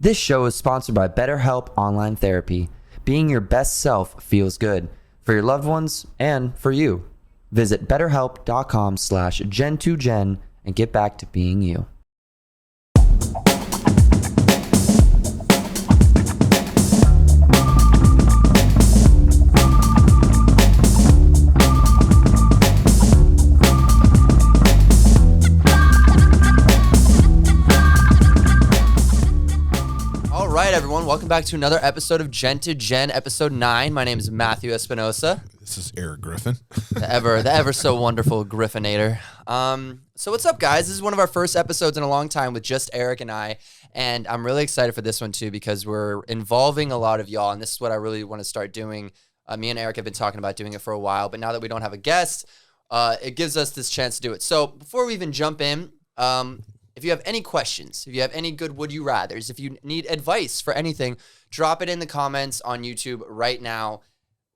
This show is sponsored by BetterHelp Online Therapy. Being your best self feels good for your loved ones and for you. Visit betterhelp.com/Gen2Gen and get back to being you. Everyone, welcome back to another episode of Gen2Gen, episode 9. My name is Matthew Espinosa. This is Eric Griffin. the ever so wonderful Griffinator. So what's up, guys? This is one of our first episodes in a long time with just Eric and I, and I'm really excited for this one too because we're involving a lot of y'all, and this is what I really want to start doing. Me and Eric have been talking about doing it for a while, but now that we don't have a guest, it gives us this chance to do it. So before we even jump in, if you have any questions, if you have any good would you rathers, if you need advice for anything, drop it in the comments on YouTube right now.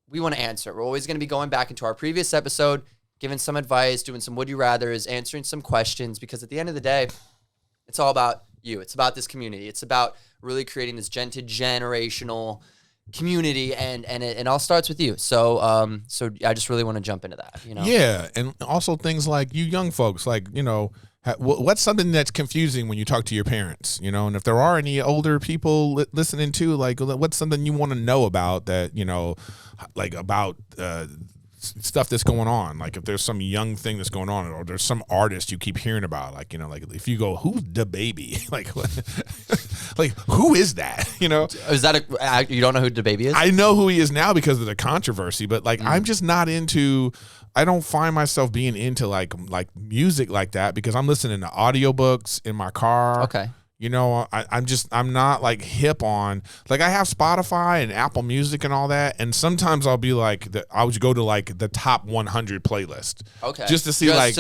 We want to answer it. We're always going to be going back into our previous episode, giving some advice, doing some would you rathers, answering some questions, because at the end of the day, it's all about you. It's about this community. It's about really creating this generational community, and it all starts with you. So I just really want to jump into that. Yeah, and also things like you young folks, like what's something that's confusing when you talk to your parents, and if there are any older people listening to, like, what's something you want to know about that, like about stuff that's going on, like if there's some young thing that's going on, or there's some artist you keep hearing about, like, like if you go, who's DaBaby? like who is that? Is that you don't know who DaBaby is? I know who he is now because of the controversy, but like I'm just not into. I don't find myself being into like music like that because I'm listening to audiobooks in my car. Okay. I'm not like hip on, like I have Spotify and Apple Music and all that. And sometimes I'll be like, I would go to like the top 100 playlist. Okay. Just to see what's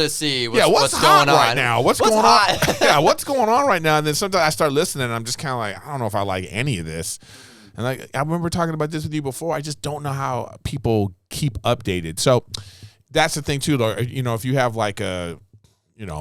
going on right now. What's going on? Yeah. What's going on right now? And then sometimes I start listening and I'm just kind of like, I don't know if I like any of this. And like, I remember talking about this with you before. I just don't know how people keep updated. So that's the thing too, though. If you have like a,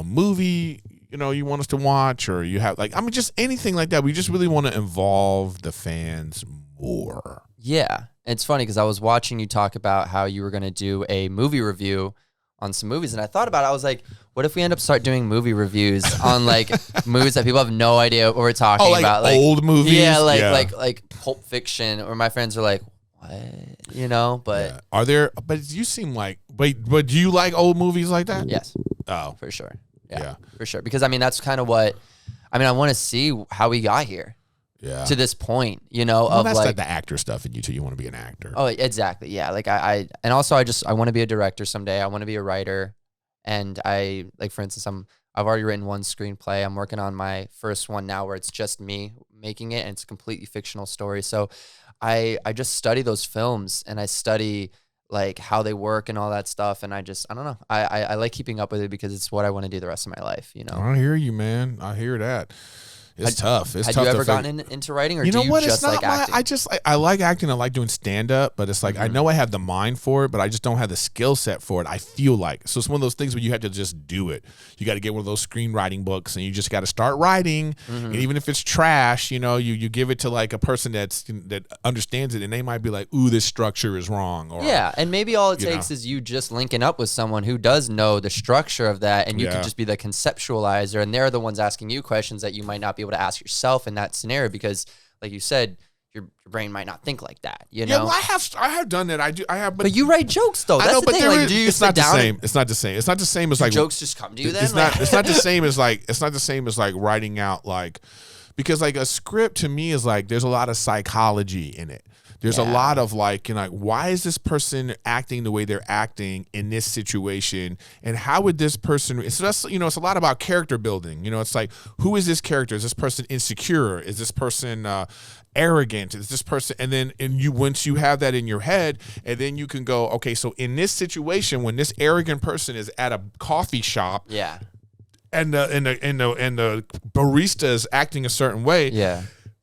movie, you want us to watch, or you have like, just anything like that. We just really want to involve the fans more. Yeah. It's funny because I was watching you talk about how you were going to do a movie review on some movies. And I thought about it. I was like, what if we end up start doing movie reviews on like movies that people have no idea what we're talking about? Like old movies? Yeah. Like Pulp Fiction, or my friends are like, what? But yeah. Are there, but you seem like, but do you like old movies like that? Yes. Oh, for sure. Yeah, for sure. Because that's kind of what, I want to see how we got here. Yeah. To this point, well, that's like the actor stuff in you too. You want to be an actor. Oh, exactly. Yeah. Like and also I want to be a director someday. I want to be a writer. And for instance, I've already written one screenplay. I'm working on my first one now where it's just me making it, and it's a completely fictional story. So I just study those films, and I study like how they work and all that stuff. And I don't know. I like keeping up with it because it's what I want to do the rest of my life, I hear you, man. I hear that. It's tough. It's tough. Have you ever gotten into writing, or do you just like acting? I like acting. I like doing stand-up, but it's like, I know I have the mind for it, but I just don't have the skill set for it, I feel like. So it's one of those things where you have to just do it. You got to get one of those screenwriting books, and you just got to start writing. And even if it's trash, you give it to like a person that understands it, and they might be like, ooh, this structure is wrong. Or, yeah, and maybe all it takes is you just linking up with someone who does know the structure of that, and you could just be the conceptualizer, and they're the ones asking you questions that you might not be able to ask yourself in that scenario because, like you said, your brain might not think like that. Yeah, well, I have done that. I have, but you write jokes though. That's the thing. Like, do you it's not the same. It's not the same. It's not the same as like jokes just come to you. Then it's not the same as like writing out, like, because like a script to me is like there's a lot of psychology in it. There's a lot of like, why is this person acting the way they're acting in this situation? And how would this person, it's just, it's a lot about character building. It's like, who is this character? Is this person insecure? Is this person arrogant? Is this person, once you have that in your head, and then you can go, okay, so in this situation, when this arrogant person is at a coffee shop, and the barista is acting a certain way,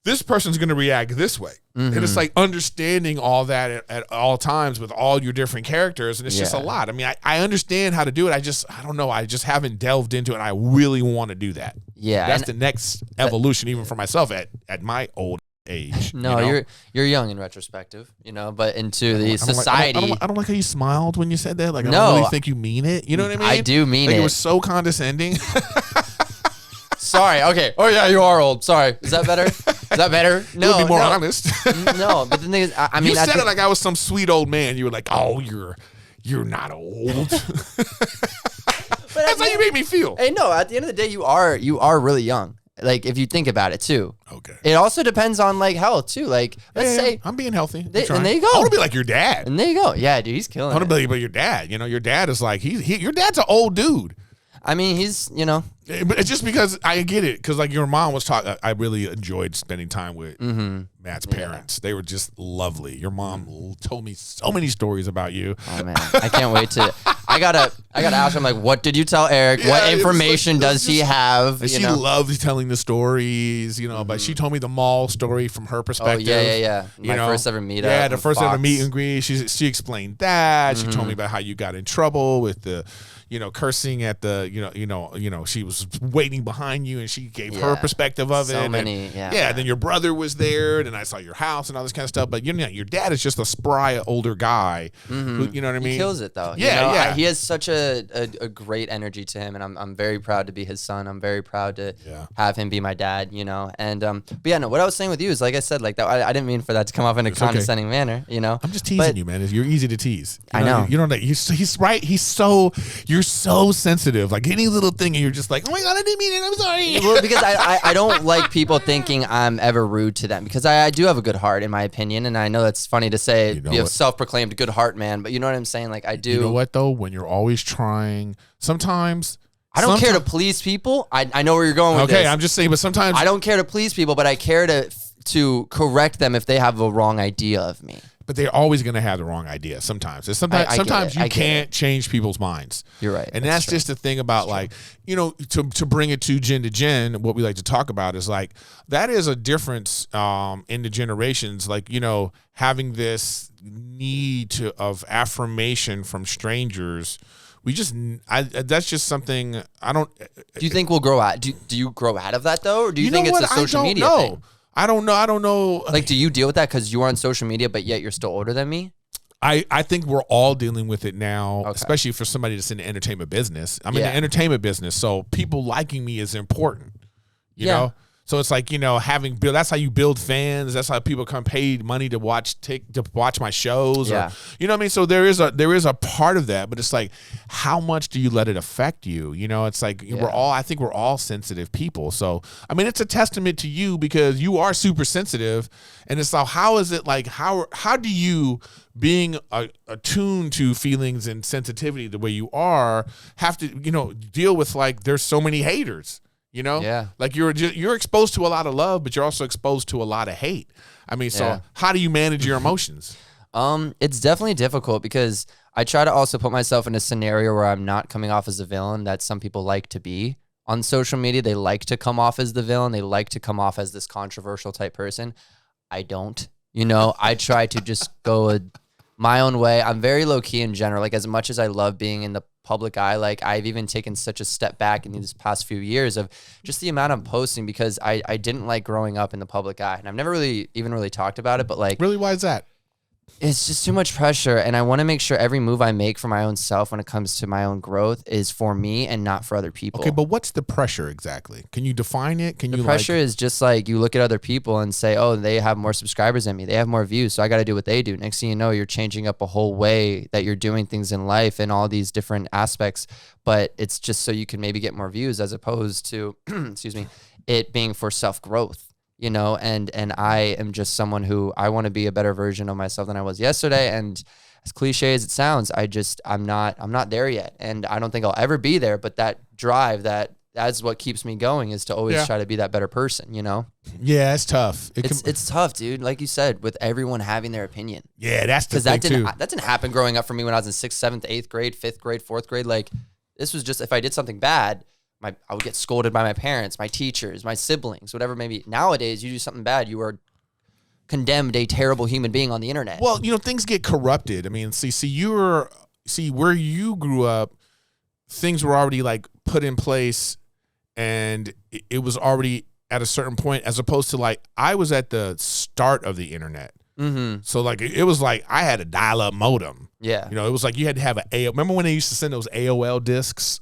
this person's going to react this way. And it's like understanding all that at all times with all your different characters. And it's just a lot. I mean, I understand how to do it. I don't know. I just haven't delved into it. I really want to do that. Yeah. That's the next evolution, even for myself at my old age. No, you know? you're young in retrospective, but into the society. I don't like how you smiled when you said that. Like, I No. don't really think you mean it. You know what I mean? I do mean like, it. It was so condescending. Sorry. Okay. Oh yeah, you are old. Sorry. Is that better? Is that better? No. Be more honest. No, but the thing is, I mean, you said it like I was some sweet old man. You were like, "Oh, you're not old." That's how you made me feel. Hey, no. At the end of the day, you are really young. Like if you think about it too. Okay. It also depends on like health too. Like let's say I'm being healthy. and there you go. I want to be like your dad. And there you go. Yeah, dude, he's killing I want it. to be like your dad. Your dad is like your dad's an old dude. I mean, he's But it's just because I get it. Because like your mom was talking, I really enjoyed spending time with Matt's parents. They were just lovely. Your mom told me so many stories about you. Oh man, I can't wait to. I gotta ask him like, what did you tell Eric? What information does he have? She loves telling the stories, But she told me the mall story from her perspective. Oh yeah. My first ever meetup. Yeah, the first ever meet and greet. She explained that. She told me about how you got in trouble with the. Cursing at the, she was waiting behind you and she gave her perspective of it. So many, and then your brother was there and I saw your house and all this kind of stuff. But, your dad is just a spry older guy. Who, you know what I mean? He kills it though. Yeah, he has such a great energy to him and I'm very proud to be his son. I'm very proud to have him be my dad, And, but yeah, no, what I was saying with you is like I said, like that, I didn't mean for that to come off in a condescending manner, I'm just teasing you, man. You're easy to tease. I know. He's right. You're so sensitive. Like any little thing, and you're just like, oh my God, I didn't mean it. I'm sorry. Well, because I don't like people thinking I'm ever rude to them because I do have a good heart, in my opinion. And I know that's funny to say, you have self-proclaimed good heart man, but you know what I'm saying? Like I do. You know what though? When you're always trying, sometimes. I don't care to please people. I know where you're going with this. Okay, I'm just saying, but sometimes. I don't care to please people, but I care to correct them if they have a wrong idea of me. But they're always going to have the wrong idea sometimes. Sometimes you can't change people's minds. You're right. And that's just the thing about like, to bring it to Gen2Gen, what we like to talk about is like, that is a difference in the generations, like, having this need of affirmation from strangers. That's just something I don't. Do you think we'll grow out? Do you grow out of that though? Or do you think it's a social media thing? I don't know. Like, do you deal with that because you are on social media, but yet you're still older than me? I think we're all dealing with it now, especially for somebody that's in the entertainment business. I'm in the entertainment business, so people liking me is important, you know? So it's like, that's how you build fans. That's how people come paid money to watch my shows. Or, you know what I mean? So there is a part of that, but it's like, how much do you let it affect you? It's like I think we're all sensitive people. So, I mean, it's a testament to you because you are super sensitive. And it's like, how is it like, how do you, being attuned to feelings and sensitivity the way you are, have to, deal with like, there's so many haters. Like you're exposed to a lot of love, but you're also exposed to a lot of hate. I mean, so how do you manage your emotions? It's definitely difficult because I try to also put myself in a scenario where I'm not coming off as a villain that some people like to be on social media. They like to come off as the villain. They like to come off as this controversial type person. I don't, I try to just go my own way. I'm very low key in general. Like as much as I love being in the public eye, like I've even taken such a step back in these past few years of just the amount I'm posting because I didn't like growing up in the public eye, and I've never really talked about it, but like really, why is that? It's just too much pressure, and I want to make sure every move I make for my own self when it comes to my own growth is for me and not for other people. Okay, but what's the pressure exactly? Can you define it? The pressure is just like you look at other people and say, oh, they have more subscribers than me. They have more views, so I got to do what they do. Next thing you know, you're changing up a whole way that you're doing things in life and all these different aspects, but it's just so you can maybe get more views as opposed to, excuse me, it being for self-growth. And I am just someone who I want to be a better version of myself than I was yesterday. And as cliche as it sounds, I'm not there yet. And I don't think I'll ever be there, but that drive, that's what keeps me going is to always try to be that better person, Yeah, it's tough. It's tough, dude. Like you said, with everyone having their opinion. Yeah, that's the thing too. That didn't happen growing up for me when I was in 6th, 7th, 8th grade, 5th grade, 4th grade. Like this was just, if I did something bad, I would get scolded by my parents, my teachers, my siblings, whatever it may be. Nowadays, you do something bad, you are condemned a terrible human being on the internet. Well, things get corrupted. I mean, see where you grew up, things were already like put in place, and it was already at a certain point, as opposed to like I was at the start of the internet. Mm-hmm. So like it was like I had a dial-up modem. Yeah. It was like you had to have remember when they used to send those AOL discs?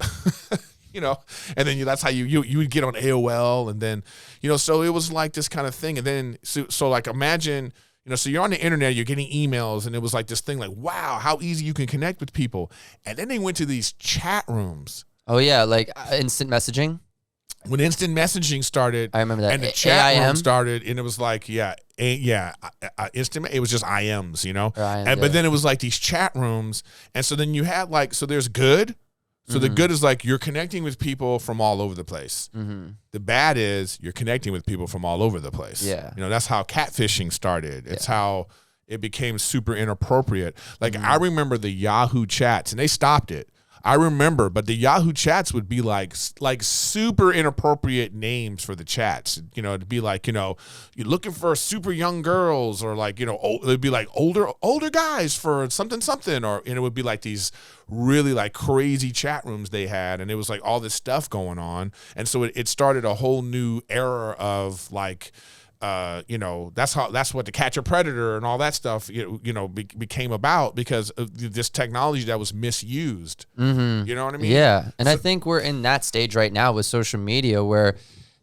And then that's how you would get on AOL, and then so it was like this kind of thing. And then so like imagine so you're on the internet, you're getting emails, and it was like this thing like, wow, how easy you can connect with people. And then they went to these chat rooms. Oh yeah, like instant messaging. When instant messaging started, I remember that. and the chat room started, and it was like, instant. It was just IMs, But then it was like these chat rooms, and so then you had like, so there's good. So the good is like you're connecting with people from all over the place. Mm-hmm. The bad is you're connecting with people from all over the place. Yeah. That's how catfishing started. It's how it became super inappropriate. Like I remember the Yahoo chats, and they stopped it. I remember, but the Yahoo chats would be like super inappropriate names for the chats. It'd be like, you're looking for super young girls, or like, it'd be like older guys for something, or, it would be like these really like crazy chat rooms they had. And it was like all this stuff going on. And so it started a whole new era of like, that's what To Catch a Predator and all that stuff, became about because of this technology that was misused. Mm-hmm. You know what I mean? Yeah. And I think we're in that stage right now with social media where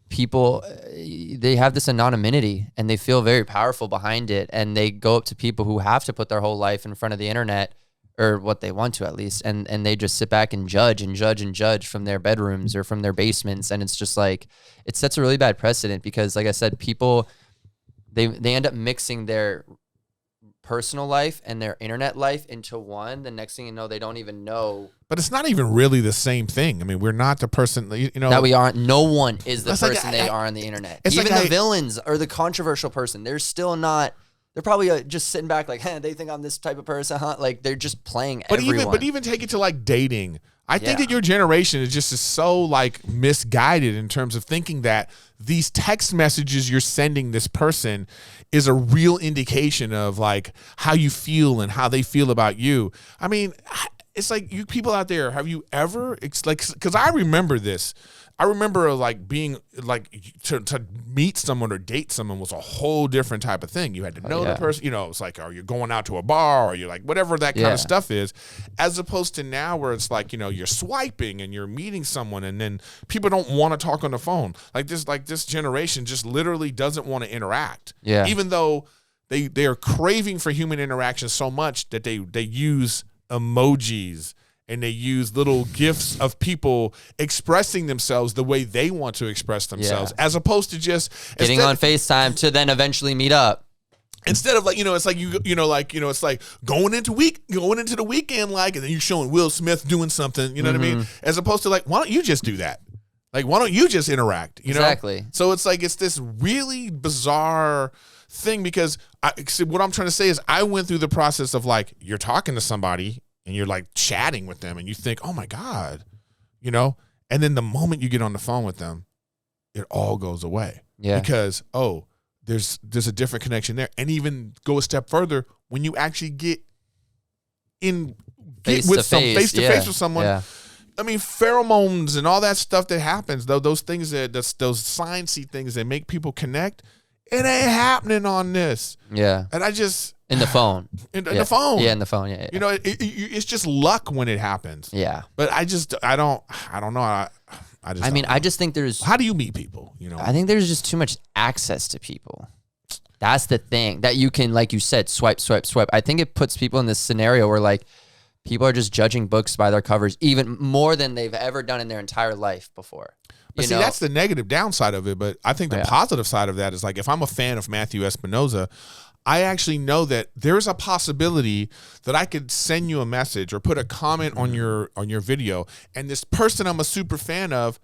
people, they have this anonymity and they feel very powerful behind it. And they go up to people who have to put their whole life in front of the internet, or what they want to at least. And they just sit back and judge from their bedrooms or from their basements. And it's just like, it sets a really bad precedent because, like I said, people, they end up mixing their personal life and their internet life into one. The next thing you know, they don't even know. But it's not even really the same thing. I mean, we're not the person, that we aren't. No one is the person like, they are on the internet. Even the villains or the controversial person, they're still not. They're probably just sitting back like, they think I'm this type of person, huh? Like, they're just playing everyone. But even take it to, like, dating. I think that your generation is just so, like, misguided in terms of thinking that these text messages you're sending this person is a real indication of, like, how you feel and how they feel about you. I mean, it's like, you people out there, have you ever, because I remember this. I remember like being like to meet someone or date someone was a whole different type of thing. You had to know the person, it's like, are you going out to a bar, or you're like, whatever that kind of stuff is, as opposed to now where it's like, you're swiping and you're meeting someone and then people don't want to talk on the phone. Like this generation just literally doesn't want to interact. Yeah. Even though they are craving for human interaction so much that they use emojis. And they use little gifs of people expressing themselves the way they want to express themselves, as opposed to just getting on FaceTime to then eventually meet up. Instead of like, it's like it's like going into the weekend, like, and then you're showing Will Smith doing something, what I mean? As opposed to like, why don't you just do that? Like, why don't you just interact? Exactly. So it's like, it's this really bizarre thing because what I'm trying to say is I went through the process of like, you're talking to somebody and you're like chatting with them and you think, oh my God, and then the moment you get on the phone with them, it all goes away. Yeah. Because, there's a different connection there. And even go a step further, when you actually get face to face with someone, I mean, pheromones and all that stuff that happens, though, those things those sciencey things that make people connect, it ain't happening on this. Yeah. And I just... In the phone. In the phone. Yeah, in the phone, yeah. It's just luck when it happens. Yeah. But I don't know. I just think there's... How do you meet people, I think there's just too much access to people. That's the thing. That you can, like you said, swipe. I think it puts people in this scenario where, like, people are just judging books by their covers even more than they've ever done in their entire life before. But see, that's the negative downside of it. But I think the positive side of that is, like, if I'm a fan of Matthew Espinoza, I actually know that there's a possibility that I could send you a message or put a comment on your video, and this person I'm a super fan of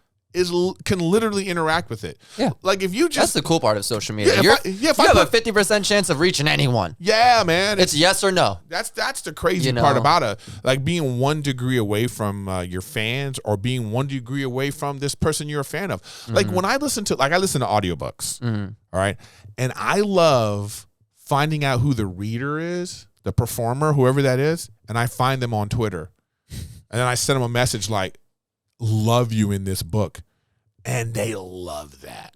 can literally interact with it. Yeah. Like if you just That's the cool part of social media. Yeah, You have a 50% chance of reaching anyone. Yeah, man. It's yes or no. That's the crazy part about it. Like being 1 degree away from your fans, or being 1 degree away from this person you're a fan of. Like when I listen to audiobooks, all right, and I love finding out who the reader is, the performer, whoever that is, and I find them on Twitter, and then I send them a message like, love you in this book, and they love that.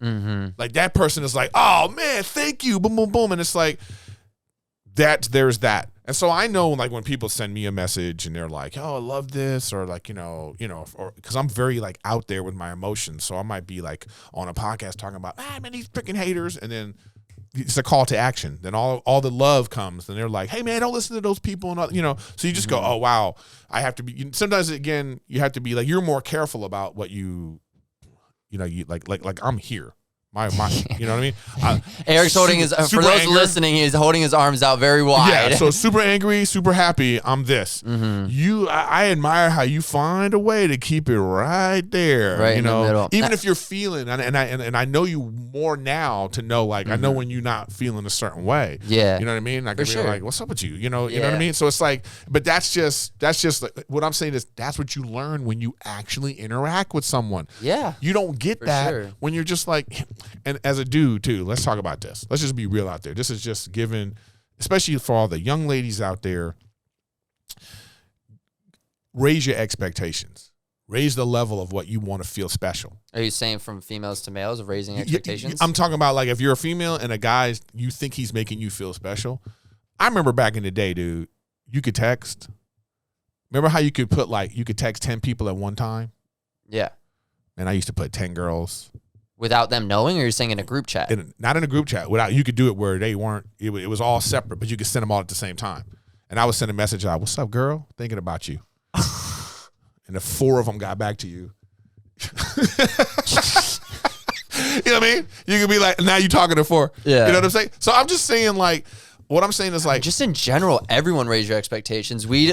Like that person is like, oh man, thank you, boom boom boom, and it's like there's that. And so I know, like when people send me a message and they're like, oh, I love this, or like or because I'm very like out there with my emotions, so I might be like on a podcast talking about man, these freaking haters, and then it's a call to action. Then all the love comes, and they're like, hey man, don't listen to those people, and so you just go, oh wow, I have to be. Sometimes again, you have to be like, you're more careful about what you like I'm here. My, you know what I mean? Eric's holding his, for those angry. Listening, he's holding his arms out very wide. Yeah, so super angry, super happy, I'm this. I admire how you find a way to keep it right there. Right in the middle. Even if you're feeling, and I know you more now to know, like, I know when you're not feeling a certain way. Yeah. You know what I mean? Like, for sure. Like, what's up with you? You know what I mean? So it's like, but that's just like, what I'm saying is that's what you learn when you actually interact with someone. Yeah. You don't get that when you're just like, and as a dude too, let's talk about this. Let's just be real out there. This is just given, especially for all the young ladies out there, raise your expectations. Raise the level of what you want to feel special. Are you saying from females to males of raising expectations? I'm talking about like if you're a female and a guy, you think he's making you feel special. I remember back in the day, dude, you could text. Remember how you could put you could text 10 people at one time? Yeah. And I used to put 10 girls. Without them knowing, or you're saying in a group chat? Not in a group chat. You could do it where they weren't, it was all separate, but you could send them all at the same time. And I would send a message out, what's up, girl? Thinking about you. And the 4 of them got back to you. You know what I mean? You could be like, now you talking to 4. Yeah. You know what I'm saying? So I'm just saying, like, what I'm saying is like, just in general, everyone raise your expectations. We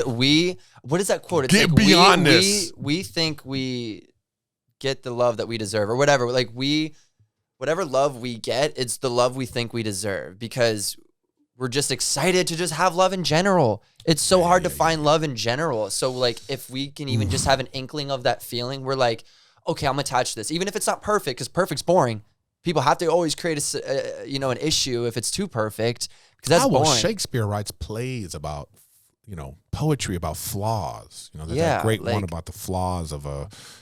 what is that quote? It's get like beyond this. We think we get the love that we deserve, or whatever. Like whatever love we get, it's the love we think we deserve, because we're just excited to just have love in general. It's so hard to find love in general. So like if we can even just have an inkling of that feeling, we're like, okay, I'm attached to this, even if it's not perfect, because perfect's boring. People have to always create an issue if it's too perfect, because that's boring. Shakespeare writes plays about, poetry about flaws. There's that great one about the flaws of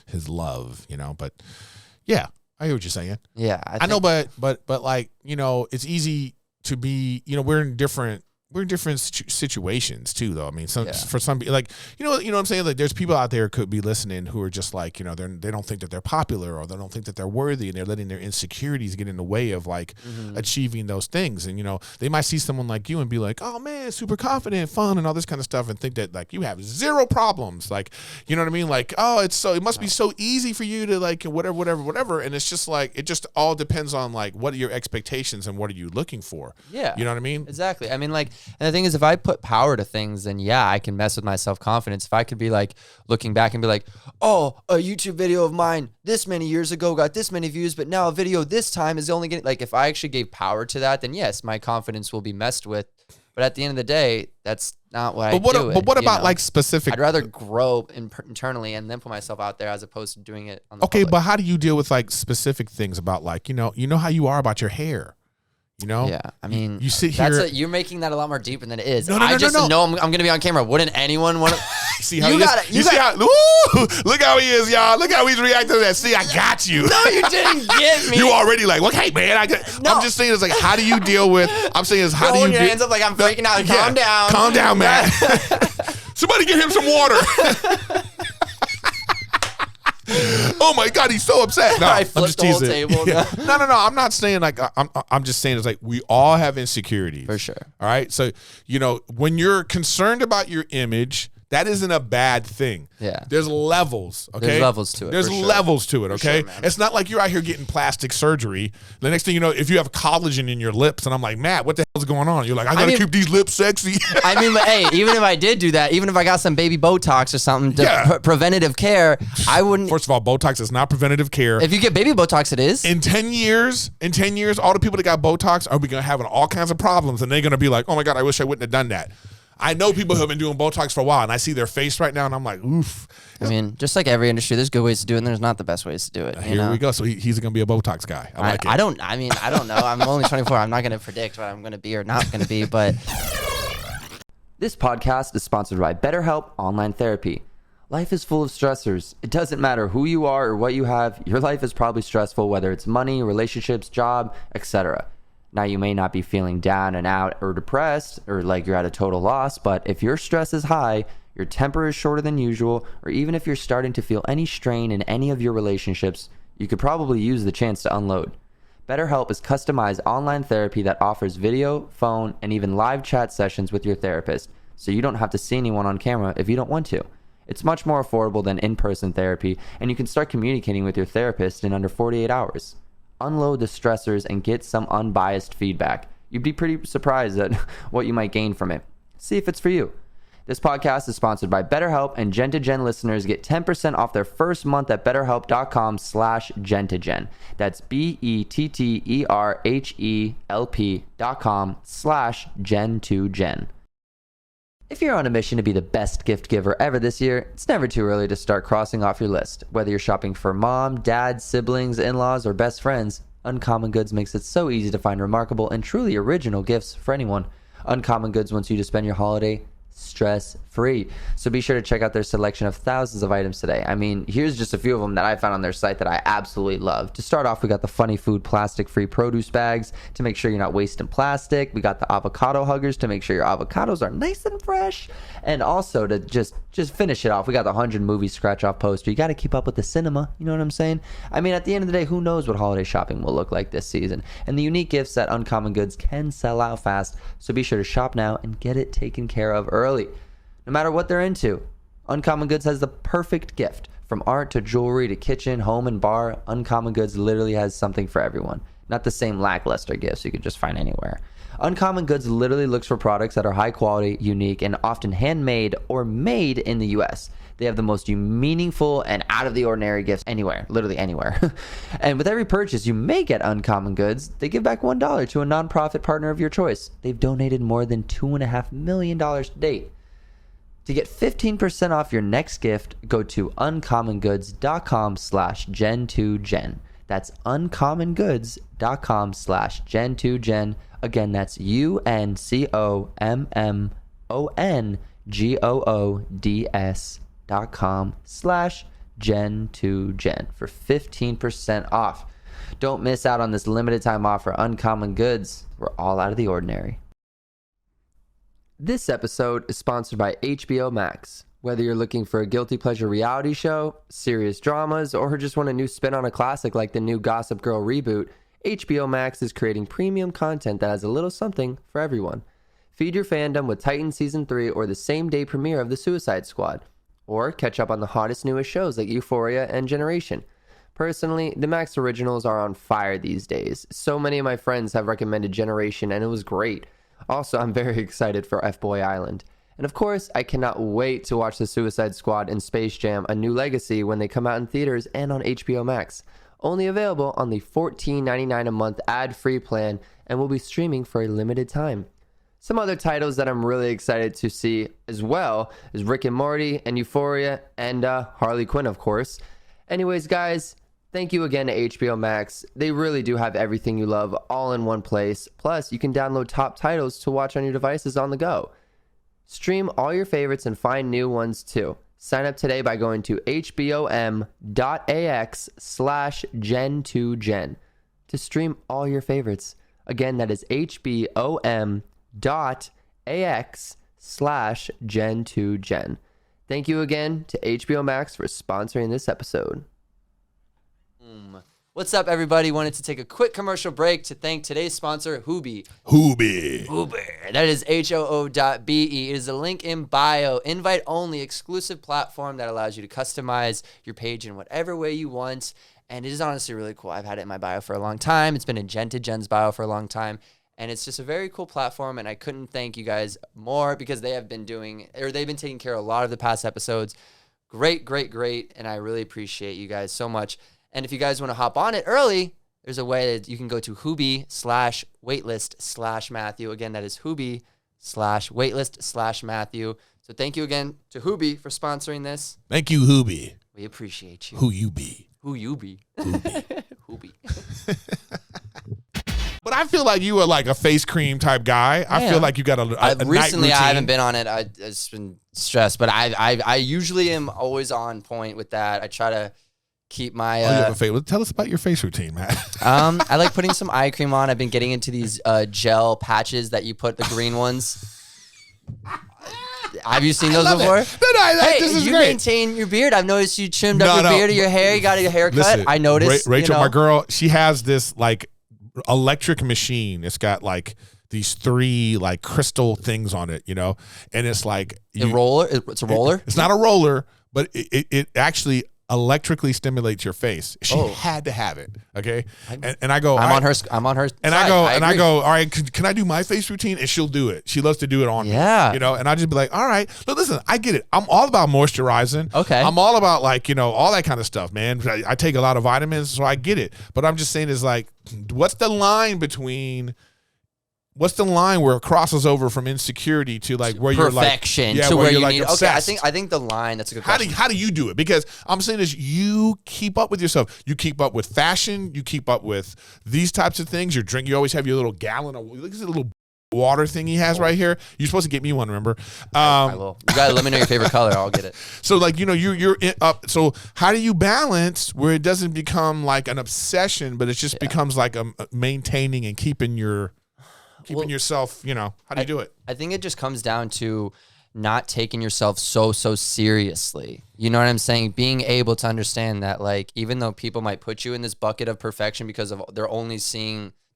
his love. But yeah, I hear what you're saying. Yeah, I know, but like it's easy to be. We're in different situations too, though. I mean, for some, like you know what I'm saying. Like, there's people out there could be listening who are just like, they don't think that they're popular, or they don't think that they're worthy, and they're letting their insecurities get in the way of like achieving those things. And they might see someone like you and be like, oh man, super confident, fun, and all this kind of stuff, and think that like you have zero problems. Like, you know what I mean? Like, oh, it must be so easy for you to like whatever. And it's just like, it just all depends on like what are your expectations and what are you looking for. Yeah, you know what I mean? Exactly. I mean, like. And the thing is, if I put power to things, then yeah, I can mess with my self-confidence. If I could be like looking back and be like, oh, a YouTube video of mine this many years ago got this many views, but now a video this time is only getting, like, if I actually gave power to that, then yes, my confidence will be messed with. But at the end of the day, that's not what I do. But what about like specific? I'd rather grow internally and then put myself out there as opposed to doing it on the public. But how do you deal with like specific things about like, you know how you are about your hair? Yeah, I mean, you sit here. You're making that a lot more deeper than it is. No, I just know I'm going to be on camera. Wouldn't anyone want to? See how look how he is, y'all. Look how he's reacting to that. See, I got you. No, you didn't get me. You already like, okay, man. I'm just saying, it's like, how do you deal with? I'm saying, is how do you? Hold your hands up like I'm freaking out. Calm down. Calm down, man. Somebody get him some water. Oh my God, he's so upset. No, I flipped the whole table. Yeah. No. I'm not saying like I'm just saying it's like we all have insecurities. For sure. All right. So, when you're concerned about your image, That isn't a bad thing. Yeah. There's levels, okay? There's levels to it. There's for sure. levels to it, okay? For sure, It's not like you're out here getting plastic surgery. The next thing you know, if you have collagen in your lips, and I'm like, Matt, what the hell's going on? You're like, I gotta keep these lips sexy. I mean, but, hey, even if I did do that, even if I got some baby Botox or something, preventative care, I wouldn't. First of all, Botox is not preventative care. If you get baby Botox, it is. In 10 years, all the people that got Botox are going to having all kinds of problems, and they're going to be like, oh my God, I wish I wouldn't have done that. I know people who have been doing Botox for a while, and I see their face right now, and I'm like, oof. I mean, just like every industry, there's good ways to do it, and there's not the best ways to do it. Here we go. So he's going to be a Botox guy. I like it. I don't know. I'm only 24. I'm not going to predict what I'm going to be or not going to be, but... This podcast is sponsored by BetterHelp Online Therapy. Life is full of stressors. It doesn't matter who you are or what you have. Your life is probably stressful, whether it's money, relationships, job, etc. Now, you may not be feeling down and out or depressed or like you're at a total loss, but if your stress is high, your temper is shorter than usual, or even if you're starting to feel any strain in any of your relationships, you could probably use the chance to unload. BetterHelp is customized online therapy that offers video, phone, and even live chat sessions with your therapist, so you don't have to see anyone on camera if you don't want to. It's much more affordable than in-person therapy, and you can start communicating with your therapist in under 48 hours. Unload the stressors and get some unbiased feedback. You'd be pretty surprised at what you might gain from it. See if it's for you. This podcast is sponsored by BetterHelp, and Gen2Gen listeners get 10% off their first month at betterhelp.com/Gen2Gen. That's BetterHelp.com/Gen2Gen. If you're on a mission to be the best gift giver ever this year, it's never too early to start crossing off your list. Whether you're shopping for mom, dad, siblings, in-laws, or best friends, Uncommon Goods makes it so easy to find remarkable and truly original gifts for anyone. Uncommon Goods wants you to spend your holiday stress-free. So be sure to check out their selection of thousands of items today. I mean, here's just a few of them that I found on their site that I absolutely love. To start off, we got the Funny Food plastic-free produce bags to make sure you're not wasting plastic. We got the avocado huggers to make sure your avocados are nice and fresh. And also to just finish it off, we got the 100 movies scratch-off poster. You got to keep up with the cinema. You know what I'm saying? I mean, at the end of the day, who knows what holiday shopping will look like this season? And the unique gifts at Uncommon Goods can sell out fast. So be sure to shop now and get it taken care of early. No matter what they're into, Uncommon Goods has the perfect gift. From art to jewelry to kitchen, home, and bar, Uncommon Goods literally has something for everyone. Not the same lackluster gifts you could just find anywhere. Uncommon Goods literally looks for products that are high quality, unique, and often handmade or made in the US. They have the most meaningful and out of the ordinary gifts anywhere, literally anywhere. And with every purchase you make at Uncommon Goods, they give back $1 to a nonprofit partner of your choice. They've donated more than $2.5 million to date. To get 15% off your next gift, go to uncommongoods.com/Gen2Gen. That's uncommongoods.com/Gen2Gen. Again, that's UNCOMMONGOODS.com/Gen2Gen for 15% off. Don't miss out on this limited time offer. Uncommon Goods. We're all out of the ordinary. This episode is sponsored by HBO Max. Whether you're looking for a guilty pleasure reality show, serious dramas, or just want a new spin on a classic like the new Gossip Girl reboot, HBO Max is creating premium content that has a little something for everyone. Feed your fandom with Titan Season 3 or the same day premiere of The Suicide Squad. Or catch up on the hottest newest shows like Euphoria and Generation. Personally, the Max originals are on fire these days. So many of my friends have recommended Generation and it was great. Also, I'm very excited for F-Boy Island. And of course, I cannot wait to watch The Suicide Squad and Space Jam: A New Legacy when they come out in theaters and on HBO Max. Only available on the $14.99 a month ad-free plan and will be streaming for a limited time. Some other titles that I'm really excited to see as well is Rick and Morty and Euphoria and Harley Quinn, of course. Anyways, guys, thank you again to HBO Max. They really do have everything you love all in one place. Plus, you can download top titles to watch on your devices on the go. Stream all your favorites and find new ones too. Sign up today by going to hbom.ax/Gen2Gen to stream all your favorites. Again, that is hbom.ax/Gen2Gen. Thank you again to HBO Max for sponsoring this episode. What's up, everybody? Wanted to take a quick commercial break to thank today's sponsor, Hoobi. Hoobi. That is HOO.be. It is a link in bio, invite-only exclusive platform that allows you to customize your page in whatever way you want. And it is honestly really cool. I've had it in my bio for a long time. It's been in Gen2Gen's bio for a long time. And it's just a very cool platform. And I couldn't thank you guys more because they've been taking care of a lot of the past episodes. Great. And I really appreciate you guys so much. And if you guys want to hop on it early, there's a way that you can go to Hoobi/waitlist/Matthew. Again, that is Hoobi/waitlist/Matthew. So thank you again to Hoobi for sponsoring this. Thank you, Hoobi. We appreciate you. Who you be? Who you be? Hoobi. But I feel like you are like a face cream type guy. I feel like you got a recently night I haven't been on it. It's been stressed, but I usually am always on point with that. I try to keep my you have a face. Well, tell us about your face routine, Matt. I like putting some eye cream on. I've been getting into these gel patches that you put, the green ones. Have you seen those before? No, this is you great. Maintain your beard. I've noticed you trimmed up your beard or your hair. You got a haircut. Listen, I noticed. Rachel, my girl, she has this like electric machine. It's got like these 3 like crystal things on it, and it's like It's a roller. It's not a roller, but it actually electrically stimulates your face. She had to have it. Okay. And I go, I'm on her. And I go, all right, can I do my face routine? And she'll do it. She loves to do it on me. And I just be like, all right, look, listen, I get it. I'm all about moisturizing. Okay. I'm all about like, all that kind of stuff, man. I take a lot of vitamins, so I get it. But I'm just saying is like, what's the line where it crosses over from insecurity to like where perfection you're like, to where you like need? obsessed. Okay, I think the line. That's a good question. How do you do it? Because I'm saying is you keep up with yourself. You keep up with fashion. You keep up with these types of things. You always have your little gallon of look at the little water thing he has right here. You're supposed to get me one. Remember? I will. You gotta let me know your favorite color. I'll get it. So like you're up. So how do you balance where it doesn't become like an obsession, but it just becomes like a maintaining and keeping yourself, how do you do it? I think it just comes down to not taking yourself so seriously. You know what I'm saying? Being able to understand that, like, even though people might put you in this bucket of perfection because of they're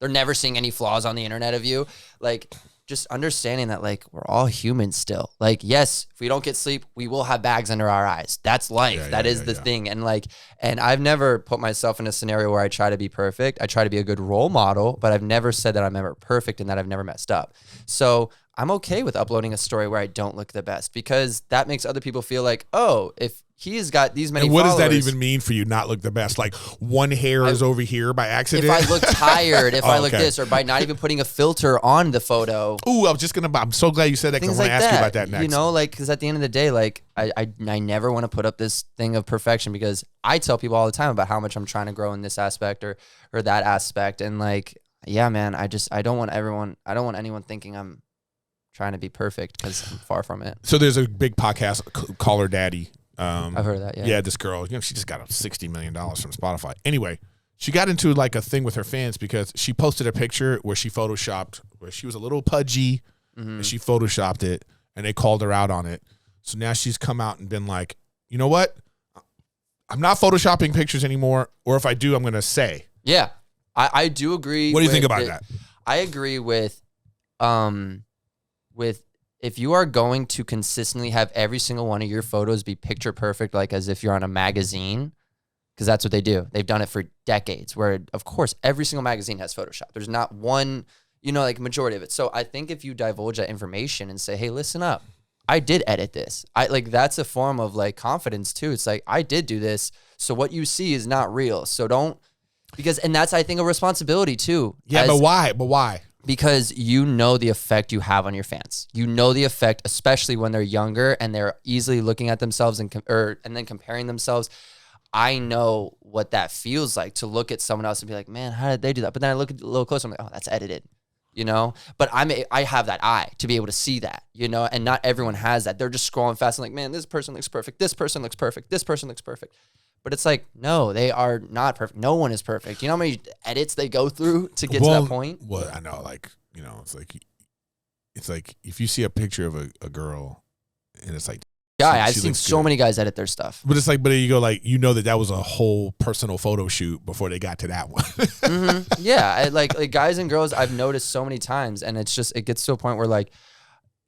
never seeing any flaws on the internet of you, like, just understanding that, like, we're all humans still. Like, yes, if we don't get sleep, we will have bags under our eyes. That's life. That is the thing. And like, and I've never put myself in a scenario where I try to be perfect. I try to be a good role model, but I've never said that I'm ever perfect and that I've never messed up. So I'm okay with uploading a story where I don't look the best because that makes other people feel like, oh, if he's got these many followers. What does that even mean for you, not look the best? Like one hair is over here by accident? If I look tired, if I look this, or by not even putting a filter on the photo. Ooh, I'm so glad you said that because I want to ask you about that next. Like, because at the end of the day, like, I never want to put up this thing of perfection because I tell people all the time about how much I'm trying to grow in this aspect or that aspect. And like, yeah, man, I don't want anyone thinking I'm trying to be perfect because I'm far from it. So there's a big podcast, Call Her Daddy. I've heard of that. Yeah. Yeah, this girl, she just got $60 million from Spotify. Anyway, she got into like a thing with her fans because she posted a picture where she photoshopped, where she was a little pudgy, and she photoshopped it, and they called her out on it. So now she's come out and been like, you know what? I'm not photoshopping pictures anymore, or if I do, I'm going to say. Yeah, I do agree. What do you think about that? I agree with if you are going to consistently have every single one of your photos be picture perfect, like as if you're on a magazine, because that's what they do. They've done it for decades, where, of course, every single magazine has Photoshop. There's not one, like majority of it. So I think if you divulge that information and say, hey, listen up, I did edit this. That's a form of like confidence too. It's like, I did do this. So what you see is not real. So don't, and that's, I think, a responsibility too. Yeah, but why? Because the effect you have on your fans. The effect, especially when they're younger and they're easily looking at themselves and then comparing themselves. I know what that feels like to look at someone else and be like, man, how did they do that? But then I look a little closer, I'm like, oh, that's edited, But I have that eye to be able to see that, and not everyone has that. They're just scrolling fast and like, man, this person looks perfect. This person looks perfect. This person looks perfect. But it's like, no, they are not perfect. No one is perfect. You know how many edits they go through to get to that point? Well, I know, it's like if you see a picture of a girl and it's like guy. I've seen so many guys edit their stuff. But it's like, but you go like, you know that was a whole personal photo shoot before they got to that one. Yeah, like guys and girls I've noticed so many times, and it's just, it gets to a point where like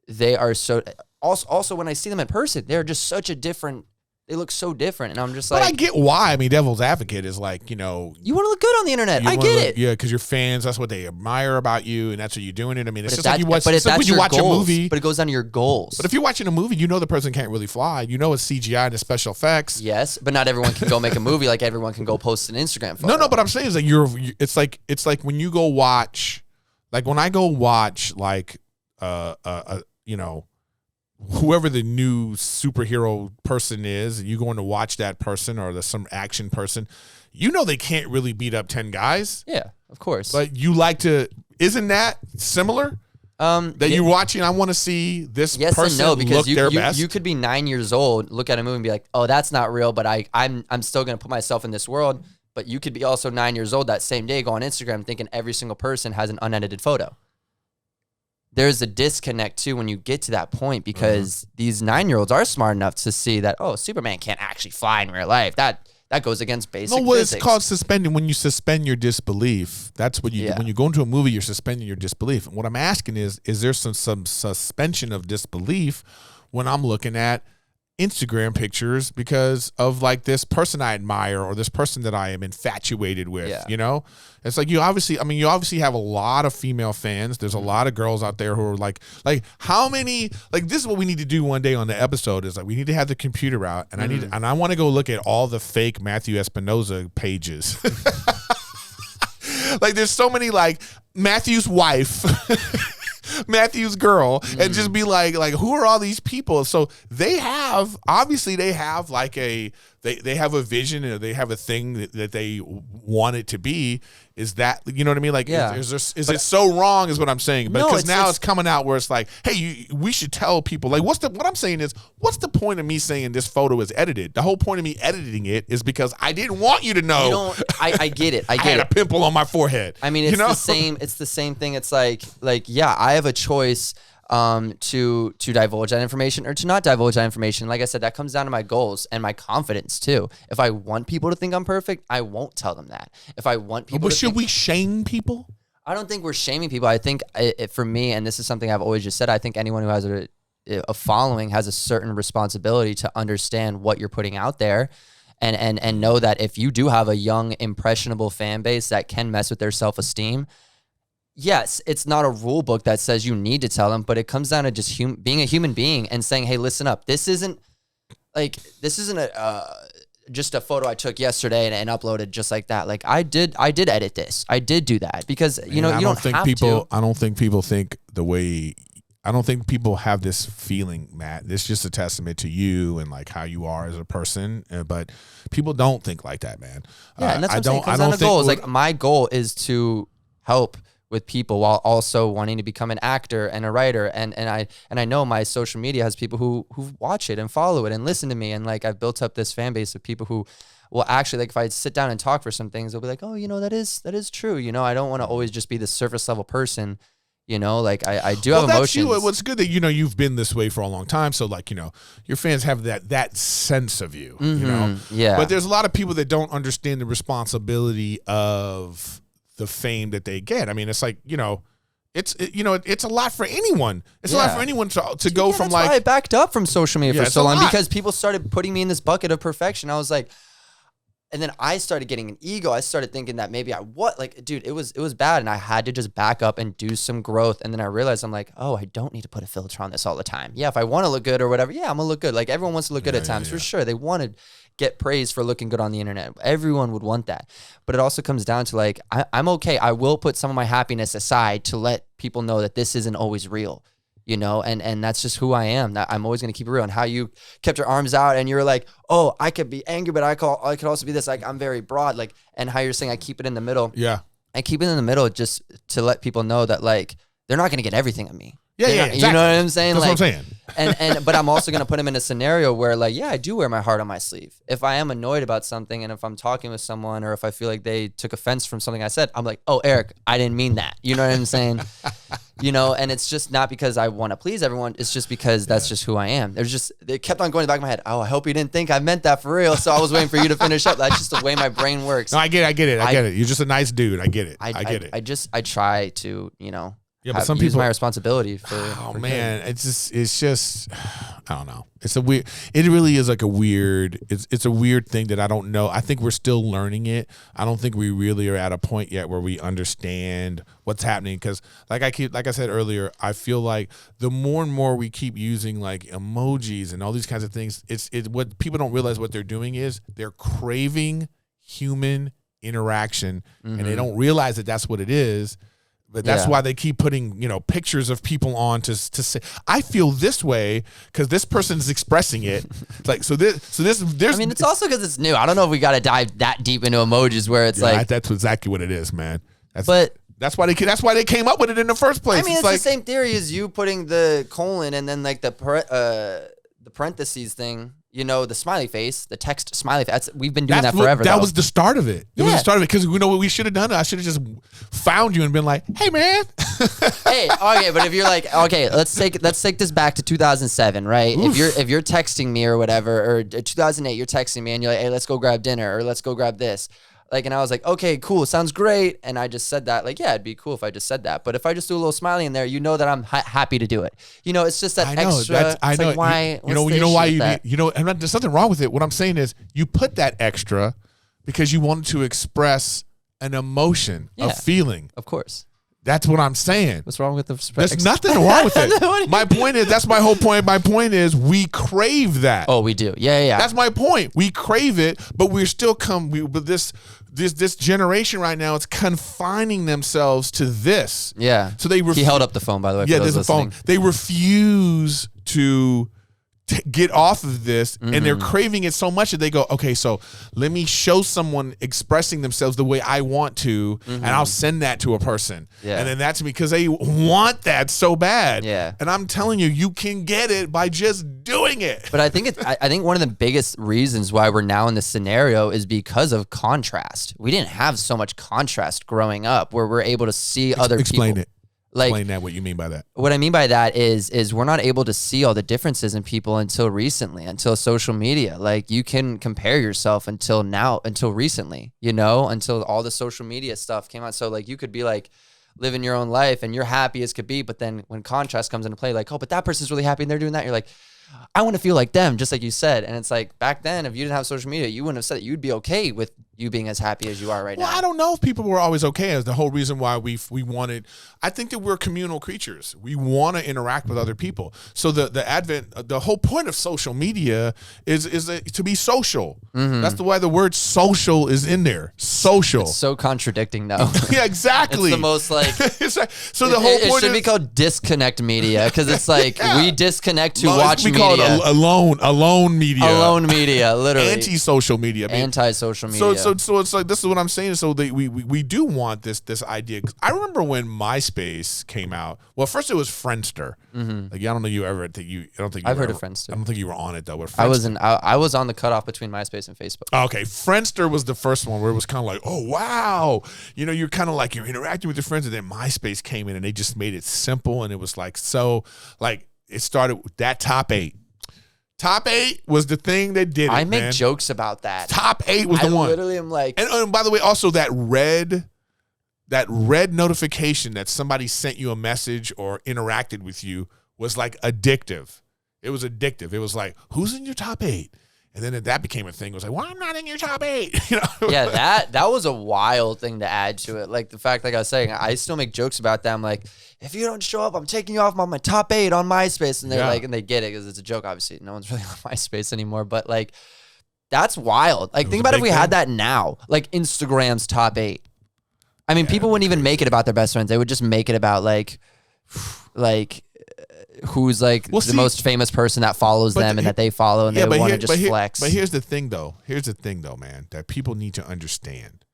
they are so, also when I see them in person, they're just such a different, they look so different, and I'm just like... But I get why. I mean, devil's advocate is like, you know... You want to look good on the internet. I get it. Yeah, because your fans, that's what they admire about you, and that's what you're doing it. I mean, it's But just like you watch, it's like when you watch a movie. But it goes down to your goals. But if you're watching a movie, you know the person can't really fly. You know it's CGI and it's special effects. Yes, but not everyone can go make a movie like everyone can go post an Instagram photo. No, but I'm saying is like it's like when you go watch... Like when I go watch like, you know... whoever the new superhero person is, and you going to watch that person or some action person, you know they can't really beat up 10 guys. Yeah, of course. But you like to, isn't that similar? That you're watching, I want to see this person and no, because look their best. You could be 9 years old, look at a movie and be like, oh, that's not real, but I'm still going to put myself in this world. But you could be also 9 years old that same day, go on Instagram thinking every single person has an unedited photo. There's a disconnect too when you get to that point, because these 9-year-olds are smart enough to see that, oh, Superman can't actually fly in real life. That goes against basic physics. It's called suspending. When you suspend your disbelief, that's what you do. When you go into a movie, you're suspending your disbelief. And what I'm asking is there some suspension of disbelief when I'm looking at Instagram pictures because of like this person I admire or this person that I am infatuated with, you know? It's like you obviously have a lot of female fans. There's a lot of girls out there who are like how many, like this is what we need to do one day on the episode is like we need to have the computer out and I want to go look at all the fake Matthew Espinosa pages. Like there's so many like Matthew's wife Matthew's girl and just be like who are all these people? So they have like they have a vision or they have a thing that they want it to be. Is that, you know what I mean? Like, is it so wrong is what I'm saying. But because now it's coming out where it's like, hey, we should tell people, like, what I'm saying is, what's the point of me saying this photo is edited? The whole point of me editing it is because I didn't want you to know. I get it. I had a pimple on my forehead. I mean, it's the same. It's the same thing. It's like, yeah, I have a choice to divulge that information or to not divulge that information. Like I said, that comes down to my goals and my confidence too. If I want people to think I'm perfect, I won't tell them that. If I want people should we shame people? I don't think we're shaming people. I think for me, and this is something I've always just said, I think anyone who has a following has a certain responsibility to understand what you're putting out there and know that if you do have a young, impressionable fan base that can mess with their self-esteem, yes, it's not a rule book that says you need to tell them, but it comes down to just being a human being and saying, hey, listen up. This isn't just a photo I took yesterday and uploaded just like that. Like I did edit this. I did do that because, you don't have to. I don't think people think the way, I don't think people have this feeling, Matt. It's just a testament to you and like how you are as a person. But people don't think like that, man. Yeah, and that's what I'm saying. It comes down to goals. Like my goal is to help with people while also wanting to become an actor and a writer. And I know my social media has people who watch it and follow it and listen to me. And like, I've built up this fan base of people who will actually, like if I sit down and talk for some things, they'll be like, oh, that is true. I don't want to always just be the surface level person, like I do have emotions. That's you. What's good that, you've been this way for a long time. So like, your fans have that sense of you, Yeah. But there's a lot of people that don't understand the responsibility of the fame that they get. I mean, it's like, it's a lot for anyone. It's a lot for anyone to go from like. That's why I backed up from social media for so long because people started putting me in this bucket of perfection. I was like, and then I started getting an ego. I started thinking that maybe dude, it was bad, and I had to just back up and do some growth. And then I realized I'm like, oh, I don't need to put a filter on this all the time. Yeah, if I want to look good or whatever, yeah, I'm gonna look good. Like everyone wants to look good at times for sure. They want to get praise for looking good on the internet. Everyone would want that. But it also comes down to like, I'm okay. I will put some of my happiness aside to let people know that this isn't always real, and that's just who I am. That I'm always going to keep it real. And how you kept your arms out and you were like, oh, I could be angry, but I could also be this, like, I'm very broad. Like, and how you're saying I keep it in the middle. Yeah. I keep it in the middle just to let people know that like, they're not going to get everything of me. Yeah, exactly. You know what I'm saying? That's like, what I'm saying. But I'm also going to put him in a scenario where like, yeah, I do wear my heart on my sleeve. If I am annoyed about something, and if I'm talking with someone, or if I feel like they took offense from something I said, I'm like, oh, Eric, I didn't mean that. You know what I'm saying? And it's just not because I want to please everyone. It's just because that's just who I am. They kept on going to the back of my head. Oh, I hope you didn't think I meant that for real. So I was waiting for you to finish up. That's just the way my brain works. No, I get it. You're just a nice dude. I get it. I get it. I try to, but some use people, my responsibility for. Oh man, it's just, I don't know. It really is like a weird. It's a weird thing that I don't know. I think we're still learning it. I don't think we really are at a point yet where we understand what's happening. Because like I said earlier, I feel like the more and more we keep using like emojis and all these kinds of things, it's what people don't realize what they're doing is they're craving human interaction, and they don't realize that that's what it is. But that's why they keep putting, pictures of people on to say, I feel this way because this person's expressing it. Like, there's. I mean, it's also because it's new. I don't know if we got to dive that deep into emojis where it's like. That's exactly what it is, man. That's why they came up with it in the first place. I mean, it's like, the same theory as you putting the colon and then like the parentheses thing. The smiley face, the text smiley face. We've been doing that forever. That was the start of it. It was the start of it because what we should have done? I should have just found you and been like, "Hey, man." Hey, okay, but if you're like, okay, let's take this back to 2007, right? Oof. If you're texting me or whatever, or 2008, you're texting me and you're like, "Hey, let's go grab dinner," or "Let's go grab this." Like, and I was like, okay, cool, sounds great. And I just said that, like, yeah, it'd be cool if I just said that. But if I just do a little smiley in there, that I'm happy to do it. It's just that extra. I know. Like, why? And there's nothing wrong with it. What I'm saying is, you put that extra because you wanted to express an emotion, a feeling. Of course. That's what I'm saying. What's wrong with the? There's nothing wrong with it. My point is, that's my whole point. My point is, we crave that. Oh, we do. Yeah. That's my point. We crave it, but we're still but this generation right now, it's confining themselves to this. Yeah. So he held up the phone, by the way. Yeah, there's a phone. They refuse to get off of this, and they're craving it so much that they go, okay, so let me show someone expressing themselves the way I want to, and I'll send that to a person. Yeah. And then that's because they want that so bad. Yeah. And I'm telling you, you can get it by just doing it. But I think I think one of the biggest reasons why we're now in this scenario is because of contrast. We didn't have so much contrast growing up where we're able to see other people. Explain it. Explain that, what you mean by that. What I mean by that is we're not able to see all the differences in people until recently, until social media. Like, you can compare yourself until recently, until all the social media stuff came out. So like, you could be like living your own life and you're happy as could be, but then when contrast comes into play, like, oh, but that person's really happy and they're doing that, you're like, I want to feel like them, just like you said. And it's like, back then, if you didn't have social media, you wouldn't have said that. You'd be okay with you being as happy as you are right now. Well, I don't know if people were always okay. As the whole reason why we wanted, I think that we're communal creatures. We want to interact with other people. So the whole point of social media is to be social. That's why the word social is in there. Social. It's so contradicting, though. Yeah, exactly. It's the most like. So the whole point should be called disconnect media, because it's like we disconnect to watch media. We call it alone media. Alone media, literally. Anti-social media. Anti-social media. So it's like, this is what I'm saying. So we do want this idea. I remember when MySpace came out. Well, first it was Friendster. Like, I don't know I've heard of Friendster. I don't think you were on it though. I was on the cutoff between MySpace and Facebook. Okay, Friendster was the first one where it was kind of like, oh wow, you're kind of like, you're interacting with your friends, and then MySpace came in and they just made it simple, and it was like, so like, it started with that top 8. Top 8 was the thing that did it. I make jokes about that. Top 8 was the one. I literally am like, and by the way, also that red notification that somebody sent you a message or interacted with you was like addictive. It was addictive. It was like, who's in your top 8? And then that became a thing. It was like, well, I'm not in your top 8. Yeah, that was a wild thing to add to it. Like, the fact, like I was saying, I still make jokes about that. I'm like, if you don't show up, I'm taking you off my top 8 on MySpace. And they're like, and they get it because it's a joke. Obviously, no one's really on MySpace anymore. But like, that's wild. Like, think about if we had that now. Like, Instagram's top 8. I mean, people wouldn't even make it about their best friends. They would just make it about like who's like the most famous person that follows them and that they follow, and they want to just flex. But here's the thing, though. Man, that people need to understand.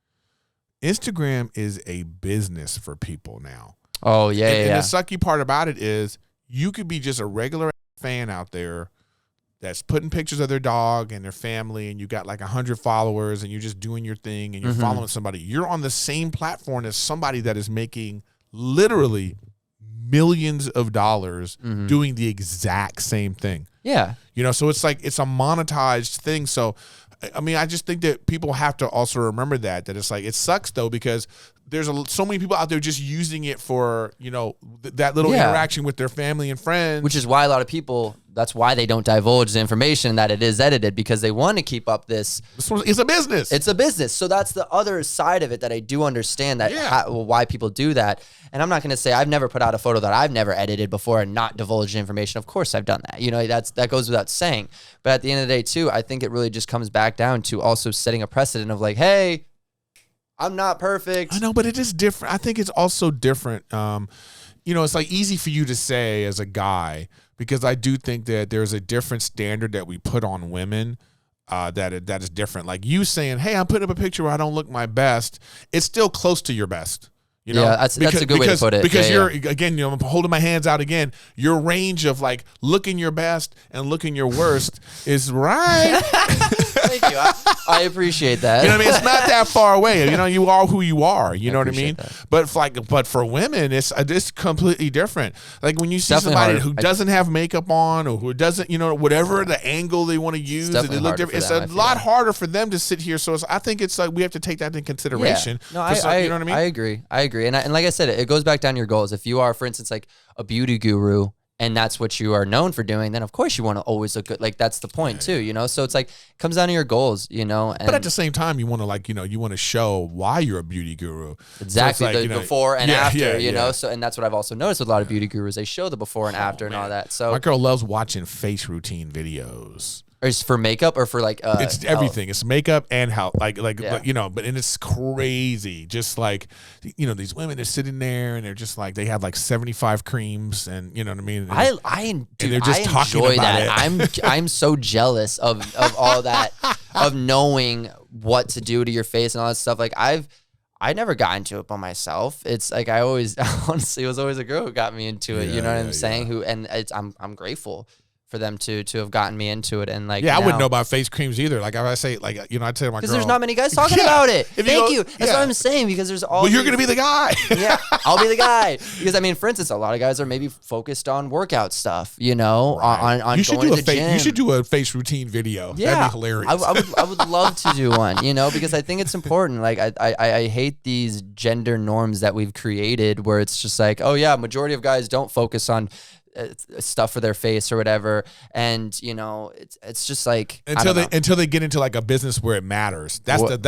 Instagram is a business for people now. Oh, yeah, and the sucky part about it is you could be just a regular fan out there that's putting pictures of their dog and their family, and you got like 100 followers, and you're just doing your thing, and you're following somebody, you're on the same platform as somebody that is making literally millions of dollars doing the exact same thing. Yeah. You know, so it's like it's a monetized thing. So, I mean, I just think that people have to also remember that it's like, it sucks though, because there's so many people out there just using it for, you know, that little interaction with their family and friends. Which is why a lot of people, that's why they don't divulge the information that it is edited, because they want to keep up this. It's a business. It's a business. So that's the other side of it that I do understand, that why people do that. And I'm not going to say I've never put out a photo that I've never edited before and not divulged information. Of course I've done that. You know, that goes without saying. But at the end of the day too, I think it really just comes back down to also setting a precedent of like, hey, I'm not perfect. I know, but it is different. I think it's also different. You know, it's like easy for you to say as a guy, because I do think that there's a different standard that we put on women that is different. Like you saying, hey, I'm putting up a picture where I don't look my best. It's still close to your best. You know, that's a good way to put it. Because again, you know, I'm holding my hands out again. Your range of like looking your best and looking your worst is right. Thank you. I appreciate that. You know what I mean? It's not that far away. You know, you are who you are. You know what I mean? That. But for women, it's completely different. Like when you see somebody who doesn't have makeup on, or who doesn't, you know, whatever the angle they want to use, they look different. It's a lot harder for them to sit here. So I think it's like we have to take that into consideration. Yeah. No, you know what I mean? I agree. And like I said, it goes back down to your goals. If you are, for instance, like a beauty guru, and that's what you are known for doing, then of course you want to always look good. Like that's the point too, you know? So it's like, it comes down to your goals, you know? And but at the same time, you want to like, you know, you want to show why you're a beauty guru. Exactly. So like, the before and after, you know? So, and that's what I've also noticed with a lot of beauty gurus. They show the before and after and all that. So my girl loves watching face routine videos. Or is for makeup or for like it's everything. It's makeup and health. Like you know, and it's crazy. Just like, you know, these women are sitting there and they're just like, they have like 75 creams, and you know what I mean? And they're just talking enjoy about that. I'm so jealous of all that, of knowing what to do to your face and all that stuff. Like I never got into it by myself. It's like I always honestly, it was always a girl who got me into it. You know what I'm saying? I'm grateful for them to have gotten me into it. And like, I wouldn't know about face creams either. Like I say, like, you know, I'd tell my girl, because there's not many guys talking about it. Thank you. That's what I'm saying, because there's all. Well, you're gonna be the guy. Yeah, I'll be the guy, because I mean, for instance, a lot of guys are maybe focused on workout stuff. You know, on you should going do to the gym. You should do a face routine video. Yeah, that'd be hilarious. I would love to do one. You know, because I think it's important. Like I hate these gender norms that we've created, where it's just like, oh yeah, majority of guys don't focus on stuff for their face or whatever, and you know, it's just like until they get into like a business where it matters. That's the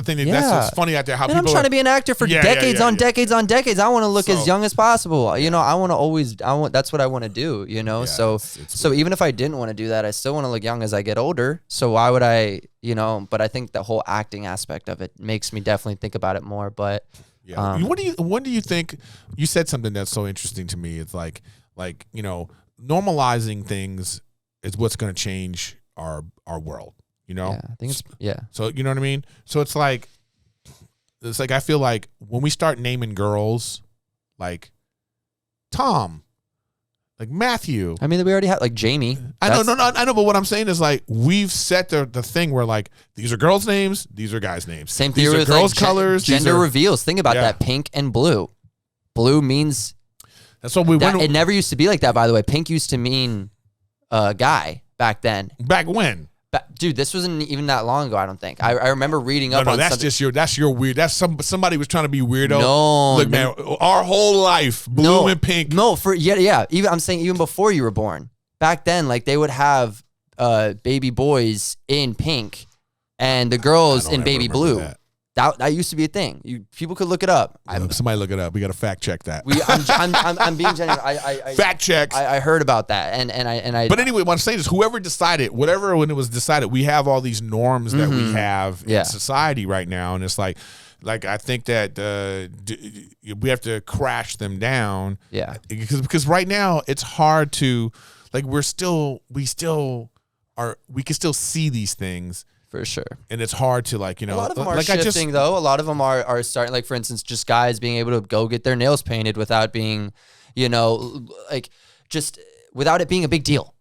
thing. That's what's funny out there. How people I'm trying to be an actor for decades on decades on decades. I want to look as young as possible. You know, I want to always. That's what I want to do. You know, so even if I didn't want to do that, I still want to look young as I get older. So why would I? You know, but I think the whole acting aspect of it makes me definitely think about it more. But what do you think? You said something that's so interesting to me. It's like, you know, normalizing things is what's going to change our world, you know? Yeah, I think it's, So, you know what I mean? So it's like I feel like when we start naming girls like Tom, like Matthew. I mean, we already have like Jamie. I know, but what I'm saying is like, we've set the thing where like, these are girls' names, these are guys' names. Same theory these are with girls' like colors. Gender reveals. Think about that. Pink and blue. Blue means... That's what we went. It never used to be like that, by the way. Pink used to mean guy back then. Back when? Dude, this wasn't even that long ago, I don't think. I remember reading up on that's something. That's your weird. That's somebody was trying to be weirdo. No. Look, man, our whole life, blue and pink. No, even I'm saying even before you were born. Back then, like they would have baby boys in pink and the girls in baby blue. That used to be a thing. People could look it up. Somebody look it up. We got to fact check that. I'm being genuine. Fact check. I heard about that, and I. But anyway, what I'm saying is, whoever decided, when it was decided, we have all these norms that we have in society right now, and it's like I think that we have to crash them down. Yeah. Because right now it's hard to, like, we can still see these things. For sure. And it's hard to, like, you know. A lot of them are shifting, though. A lot of them are starting, like, for instance, just guys being able to go get their nails painted without being, you know, like, just without it being a big deal,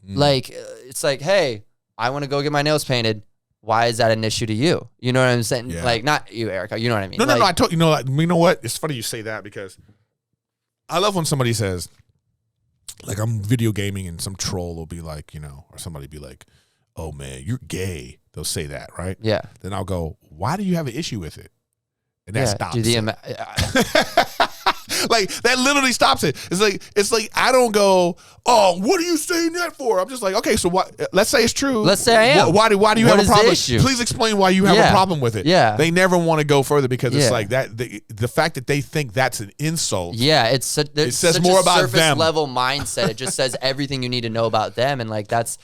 like it's like, hey, I want to go get my nails painted. Why is that an issue to you? You know what I'm saying? Yeah. Like, not you, Erica. You know what I mean? No. I told you know. Like, you know what? It's funny you say that because I love when somebody says, like, I'm video gaming and some troll will be like, or somebody be like, oh man, you're gay. They'll say that, right? Yeah. Then I'll go, why do you have an issue with it? And that stops it. Like, that literally stops it. It's like I don't go, oh, what are you saying that for? I'm just like, okay, so what? Let's say it's true. Let's say I am. Why do you have a problem? Issue? Please explain why you have a problem with it. Yeah. They never want to go further because it's like that. The fact that they think that's an insult. Yeah, it says such more a about surface them. Level mindset. It just says everything you need to know about them, and like that's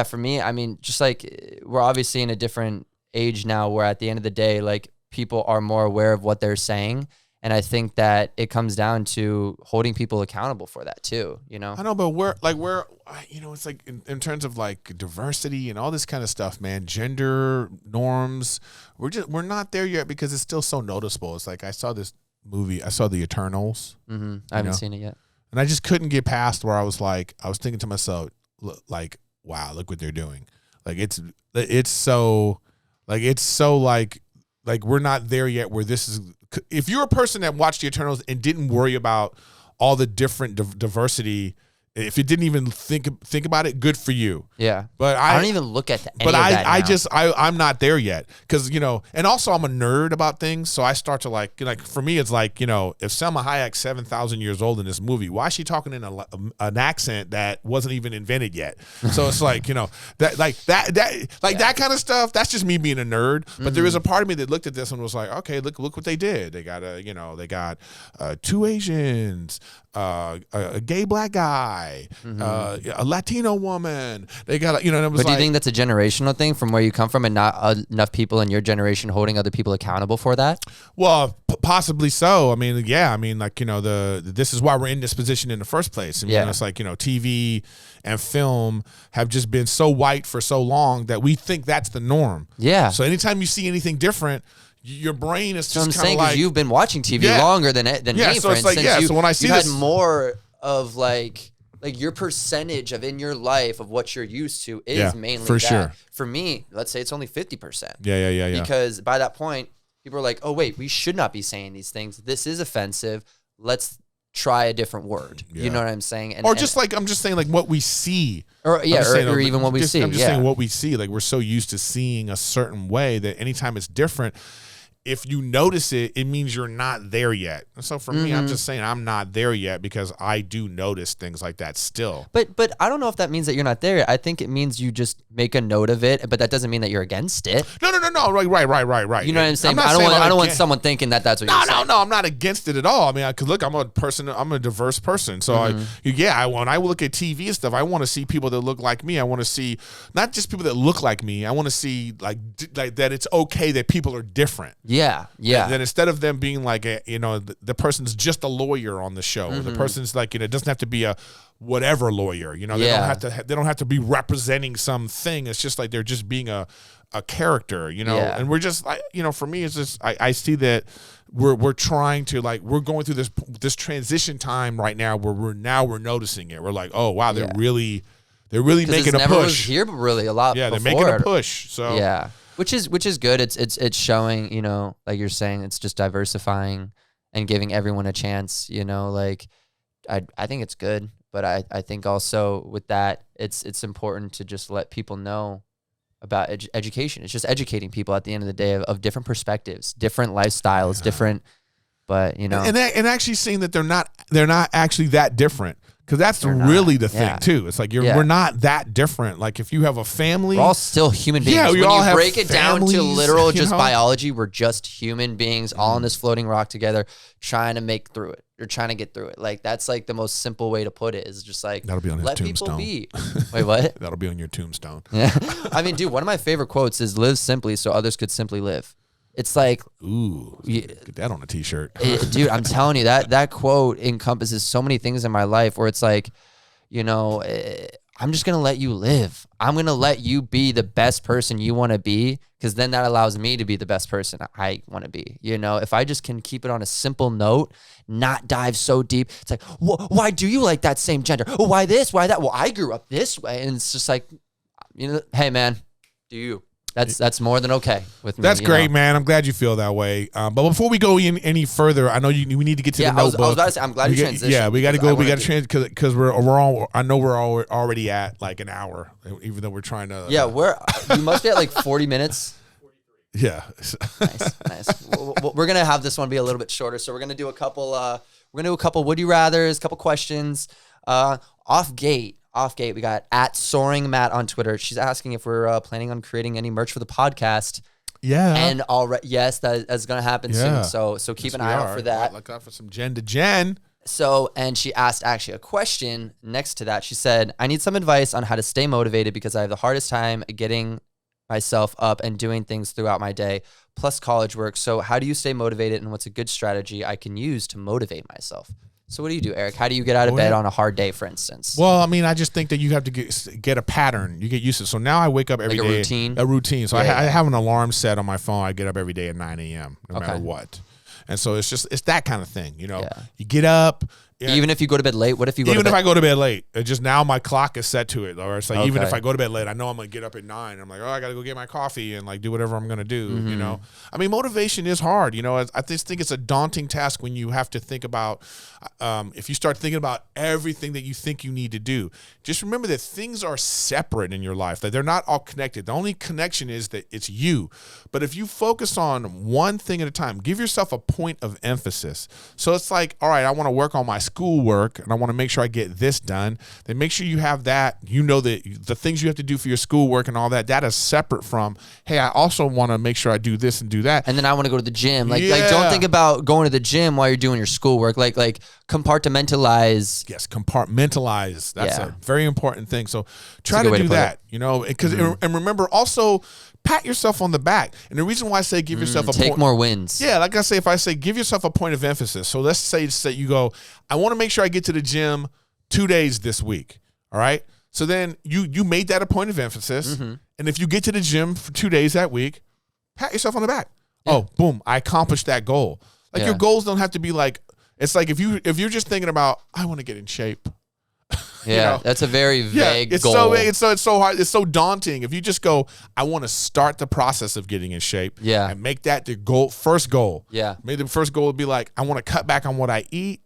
for me. I mean, just like we're obviously in a different age now, where at the end of the day, like people are more aware of what they're saying. And I think that it comes down to holding people accountable for that too, I know, but we're it's like in terms of like diversity and all this kind of stuff, man, gender norms, we're not there yet because it's still so noticeable. It's like I saw this movie, I saw The Eternals. Mm-hmm. I haven't seen it yet. And I just couldn't get past where I was thinking to myself, like, wow, look what they're doing. Like it's so we're not there yet where this is. If you're a person that watched The Eternals and didn't worry about all the different diversity, if you didn't even think about it, good for you. Yeah, but I don't even look at any of that now. I'm not there yet because and also I'm a nerd about things, so I start to like for me it's like if Selma Hayek's 7,000 years old in this movie, why is she talking in an accent that wasn't even invented yet? So it's like that kind of stuff. That's just me being a nerd. But there is a part of me that looked at this and was like, okay, look what they did. They got two Asians, a gay black guy. A Latino woman. They got, and it was. But do you think that's a generational thing from where you come from, and not enough people in your generation holding other people accountable for that? Well, possibly so. I mean, yeah. I mean, like this is why we're in this position in the first place. I mean, it's like TV and film have just been so white for so long that we think that's the norm. Yeah. So anytime you see anything different, your brain is just kind of like, you've been watching TV longer than me. So it's like, so when I see this, you had more of like your percentage of in your life of what you're used to is mainly for that. Sure. For me, let's say it's only 50%. Yeah. Because by that point, people are like, oh wait, we should not be saying these things. This is offensive. Let's try a different word. You know what I'm saying? I'm just saying like what we see. Or even what we see. I'm just saying what we see. Like we're so used to seeing a certain way that anytime it's different, if you notice it, it means you're not there yet. So for me, I'm just saying I'm not there yet because I do notice things like that still. But I don't know if that means that you're not there yet. I think it means you just make a note of it, but that doesn't mean that you're against it. No. Right. You know what I'm saying? I don't want someone thinking that that's what you're saying. No, I'm not against it at all. I mean, because look, I'm a diverse person. So when I look at TV and stuff, I want to see people that look like me. I want to see not just people that look like me. I want to see like that it's okay that people are different. Yeah. Then instead of them being like, the person's just a lawyer on the show. The person's like, it doesn't have to be a whatever lawyer. They don't have to be representing something. It's just like they're just being a character. And we're just like, for me, it's just I see that we're trying to we're going through this transition time right now where we're noticing it. We're like, oh wow, they're really making a push. Was here really a lot. Yeah, before. They're making a push. So yeah. Which is good. It's showing, like you're saying, it's just diversifying and giving everyone a chance, like I think it's good, but I think also with that, it's important to just let people know about education. It's just educating people at the end of the day of different perspectives, different lifestyles, different, but and actually seeing that they're not actually that different. Because that's really the thing, too. It's like we're not that different. Like, if you have a family... We're all still human beings. Yeah, when all you have break it families, down to literal just biology, we're just human beings all on this floating rock together trying to make through it. You're trying to get through it. Like, that's like the most simple way to put it is just like, that'll be on let tombstone. People be. Wait, what? That'll be on your tombstone. Yeah. I mean, dude, one of my favorite quotes is live simply so others could simply live. It's like, ooh, get that on a t-shirt. Dude, I'm telling you, that quote encompasses so many things in my life where it's like, I'm just going to let you live. I'm going to let you be the best person you want to be, because then that allows me to be the best person I want to be. You know, if I just can keep it on a simple note, not dive so deep. It's like, why do you like that same gender? Oh, why this? Why that? Well, I grew up this way. And it's just like, you know, hey, man, do you? That's more than okay with me. That's great, man. I'm glad you feel that way. But before we go in any further, I know we need to get to the notebook. I was about to say, I'm glad you transitioned. Yeah, we got to go. We got to transition because we're all. I know we're already at like an hour, even though we're trying to. Yeah, we must be at like 40 minutes. Yeah. Nice. We're gonna have this one be a little bit shorter, so we're gonna do a couple. Would you rather's, couple questions. Off gate, we got at Soaring Matt on Twitter. She's asking if we're planning on creating any merch for the podcast. Yeah. And already, yes, that's gonna happen soon. So keep an eye out for that. Look out for some Gen2Gen. So, and she asked actually a question next to that. She said, I need some advice on how to stay motivated because I have the hardest time getting myself up and doing things throughout my day, plus college work. So how do you stay motivated, and what's a good strategy I can use to motivate myself? So what do you do, Eric? How do you get out of bed on a hard day, for instance? Well, I mean, I just think that you have to get a pattern. You get used to it. So now I wake up every day. A routine. So I have an alarm set on my phone. I get up every day at 9 a.m. no matter what. And so it's that kind of thing. You know, you get up. Yeah. Even if you go to bed late, what if you go to bed? Even if I go to bed late, it just now my clock is set to it. Or it's like, even if I go to bed late, I know I'm going to get up at 9. I'm like, oh, I got to go get my coffee and like do whatever I'm going to do, you know? I mean, motivation is hard. You know, I just think it's a daunting task when you have to think about, if you start thinking about everything that you think you need to do. Just remember that things are separate in your life, that they're not all connected. The only connection is that it's you. But if you focus on one thing at a time, give yourself a point of emphasis. So it's like, all right, I want to work on my schoolwork and I want to make sure I get this done. Then make sure you have that, you know, that the things you have to do for your schoolwork and all that is separate from, hey, I also want to make sure I do this and do that. And then I want to go to the gym. Like don't think about going to the gym while you're doing your schoolwork. Like compartmentalize. Yes, compartmentalize. That's a very important thing. So try to do that, you know, because and remember also pat yourself on the back. And the reason why I say give yourself take more wins. Yeah, like I say, if I say give yourself a point of emphasis. So let's say you go, I want to make sure I get to the gym 2 days this week. All right. So then you made that a point of emphasis. And if you get to the gym for 2 days that week, pat yourself on the back. Yeah. Oh, boom, I accomplished that goal. Like your goals don't have to be like, it's like if you're just thinking about, I want to get in shape. Yeah, you know? That's a very vague goal. It's so hard. It's so daunting. If you just go, I want to start the process of getting in shape. Yeah. And make that the first goal. Yeah. Maybe the first goal would be like, I want to cut back on what I eat.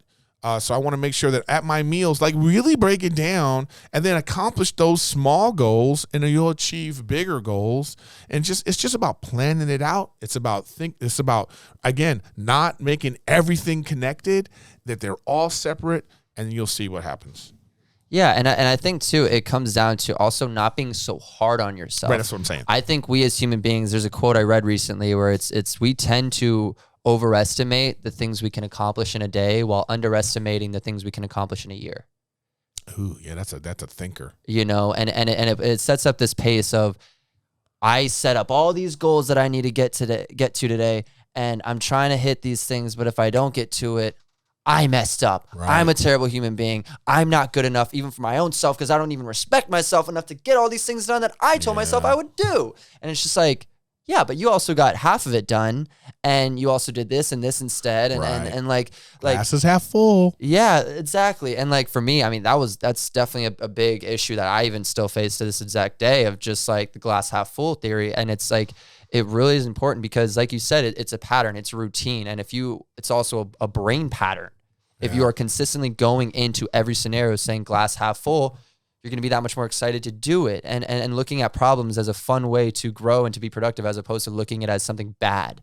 So I want to make sure that at my meals, like really break it down and then accomplish those small goals, and then you'll achieve bigger goals. And it's just about planning it out. It's about again, not making everything connected, that they're all separate, and you'll see what happens. Yeah, and I think too, it comes down to also not being so hard on yourself. Right, that's what I'm saying. I think we as human beings, there's a quote I read recently where it's we tend to overestimate the things we can accomplish in a day while underestimating the things we can accomplish in a year. Ooh, yeah, that's a thinker. You know, and it sets up this pace of, I set up all these goals that I need to get to today, and I'm trying to hit these things, but if I don't get to it, I messed up. Right. I'm a terrible human being. I'm not good enough even for my own self because I don't even respect myself enough to get all these things done that I told myself I would do. And it's just like, yeah, but you also got half of it done, and you also did this and this instead, and like glass is half full. Yeah, exactly. And like for me, I mean, that's definitely a big issue that I even still face to this exact day of just like the glass half full theory. And it's like, it really is important because, like you said, it's a pattern, it's a routine, and it's also a brain pattern. If you are consistently going into every scenario saying glass half full, you're going to be that much more excited to do it, and looking at problems as a fun way to grow and to be productive, as opposed to looking at it as something bad.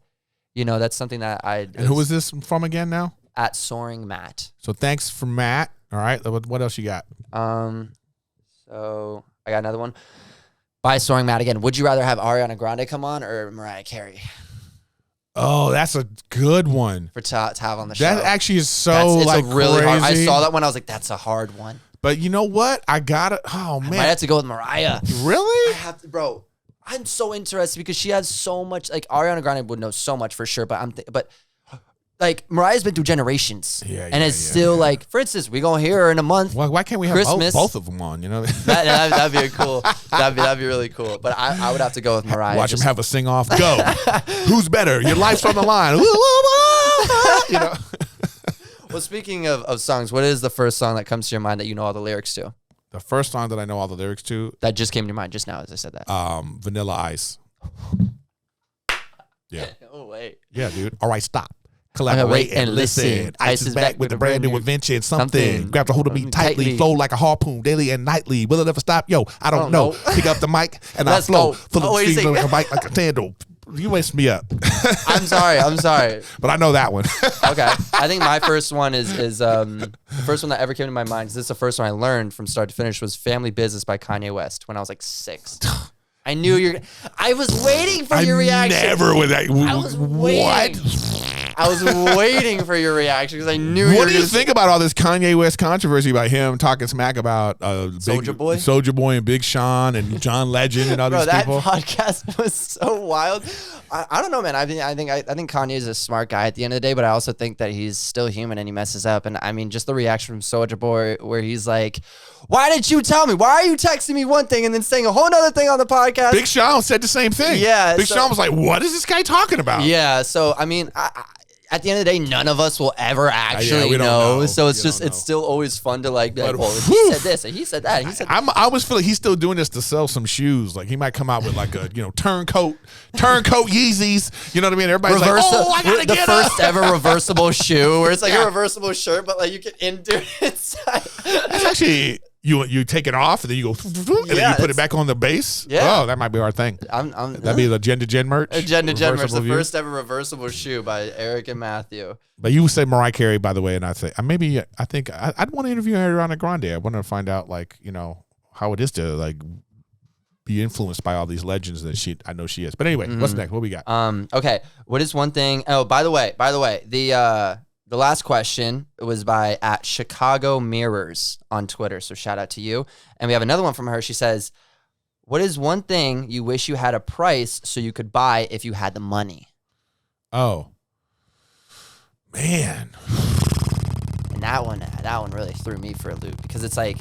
You know, that's something that And who is this from again now? At Soaring Matt. So thanks for Matt. All right, what else you got? So I got another one. By Soaring Matt again. Would you rather have Ariana Grande come on or Mariah Carey? Oh, that's a good one to have on the show. That actually is it's a really crazy. hard. I saw that one. I was like, that's a hard one. But you know what? I gotta. Oh man, I might have to go with Mariah. Really? I have to, bro. I'm so interested because she has so much. Like Ariana Grande would know so much for sure. But like Mariah's been through generations, Yeah, and it's still like, for instance, we gonna hear her in a month. Well, why can't we have Christmas. both of them on? You know, that'd be cool. That'd be really cool. But I would have to go with Mariah. Watch him have a sing off. Go. Who's better? Your life's on the line. You know. Well, speaking of songs, what is the first song that comes to your mind that you know all the lyrics to? The first song that I know all the lyrics to. That just came to your mind just now as I said that. Vanilla Ice. Yeah. Oh wait. Yeah, dude. All right, stop. Collaborate and listen. Ice is back with a brand new invention. Something. Grab a hold of me tightly. Flow like a harpoon daily and nightly. Will it ever stop? Yo, I don't know. Pick up the mic and I flow. Full of streams like a bike like a sandal. You messed me up. I'm sorry. But I know that one. Okay. I think my first one is the first one that ever came to my mind, because this is the first one I learned from start to finish, was Family Business by Kanye West when I was like 6. I knew I was waiting for your reaction. Never would I was waiting. What? I was waiting for your reaction because I knew. What do you think about all this Kanye West controversy about him talking smack about Soulja Boy and Big Sean and John Legend and all these people? That podcast was so wild. I don't know, man. I think Kanye is a smart guy at the end of the day, but I also think that he's still human and he messes up. And I mean, just the reaction from Soulja Boy where he's like, "Why didn't you tell me? Why are you texting me one thing and then saying a whole other thing on the podcast?" Big Sean said the same thing. Yeah, Big Sean was like, "What is this guy talking about?" Yeah. So I mean, at the end of the day, none of us will ever actually know. So it's it's still always fun to like, well, he said this and he said that. And he said I always feel like he's still doing this to sell some shoes. Like he might come out with like a turncoat Yeezys. You know what I mean? Everybody's like, "Oh, I gotta get the first ever reversible shoe," where it's like a reversible shirt, but like you can undo it inside. That's actually. You take it off and then you go and then you put it back on the base. Yeah. Oh, that might be our thing. That'd be the Gen2Gen merch. Gen2Gen merch, the first ever reversible shoe by Erik and Matthew. But you would say Mariah Carey, by the way, and I think I'd want to interview Ariana Grande. I want to find out how it is to like be influenced by all these legends that I know she is. But anyway, what's next? What we got? Okay. What is one thing? Oh, by the way, the last question was by @Chicago Mirrors on Twitter. So shout out to you. And we have another one from her. She says, "What is one thing you wish you had a price so you could buy if you had the money?" Oh, man. And that one really threw me for a loop because it's like,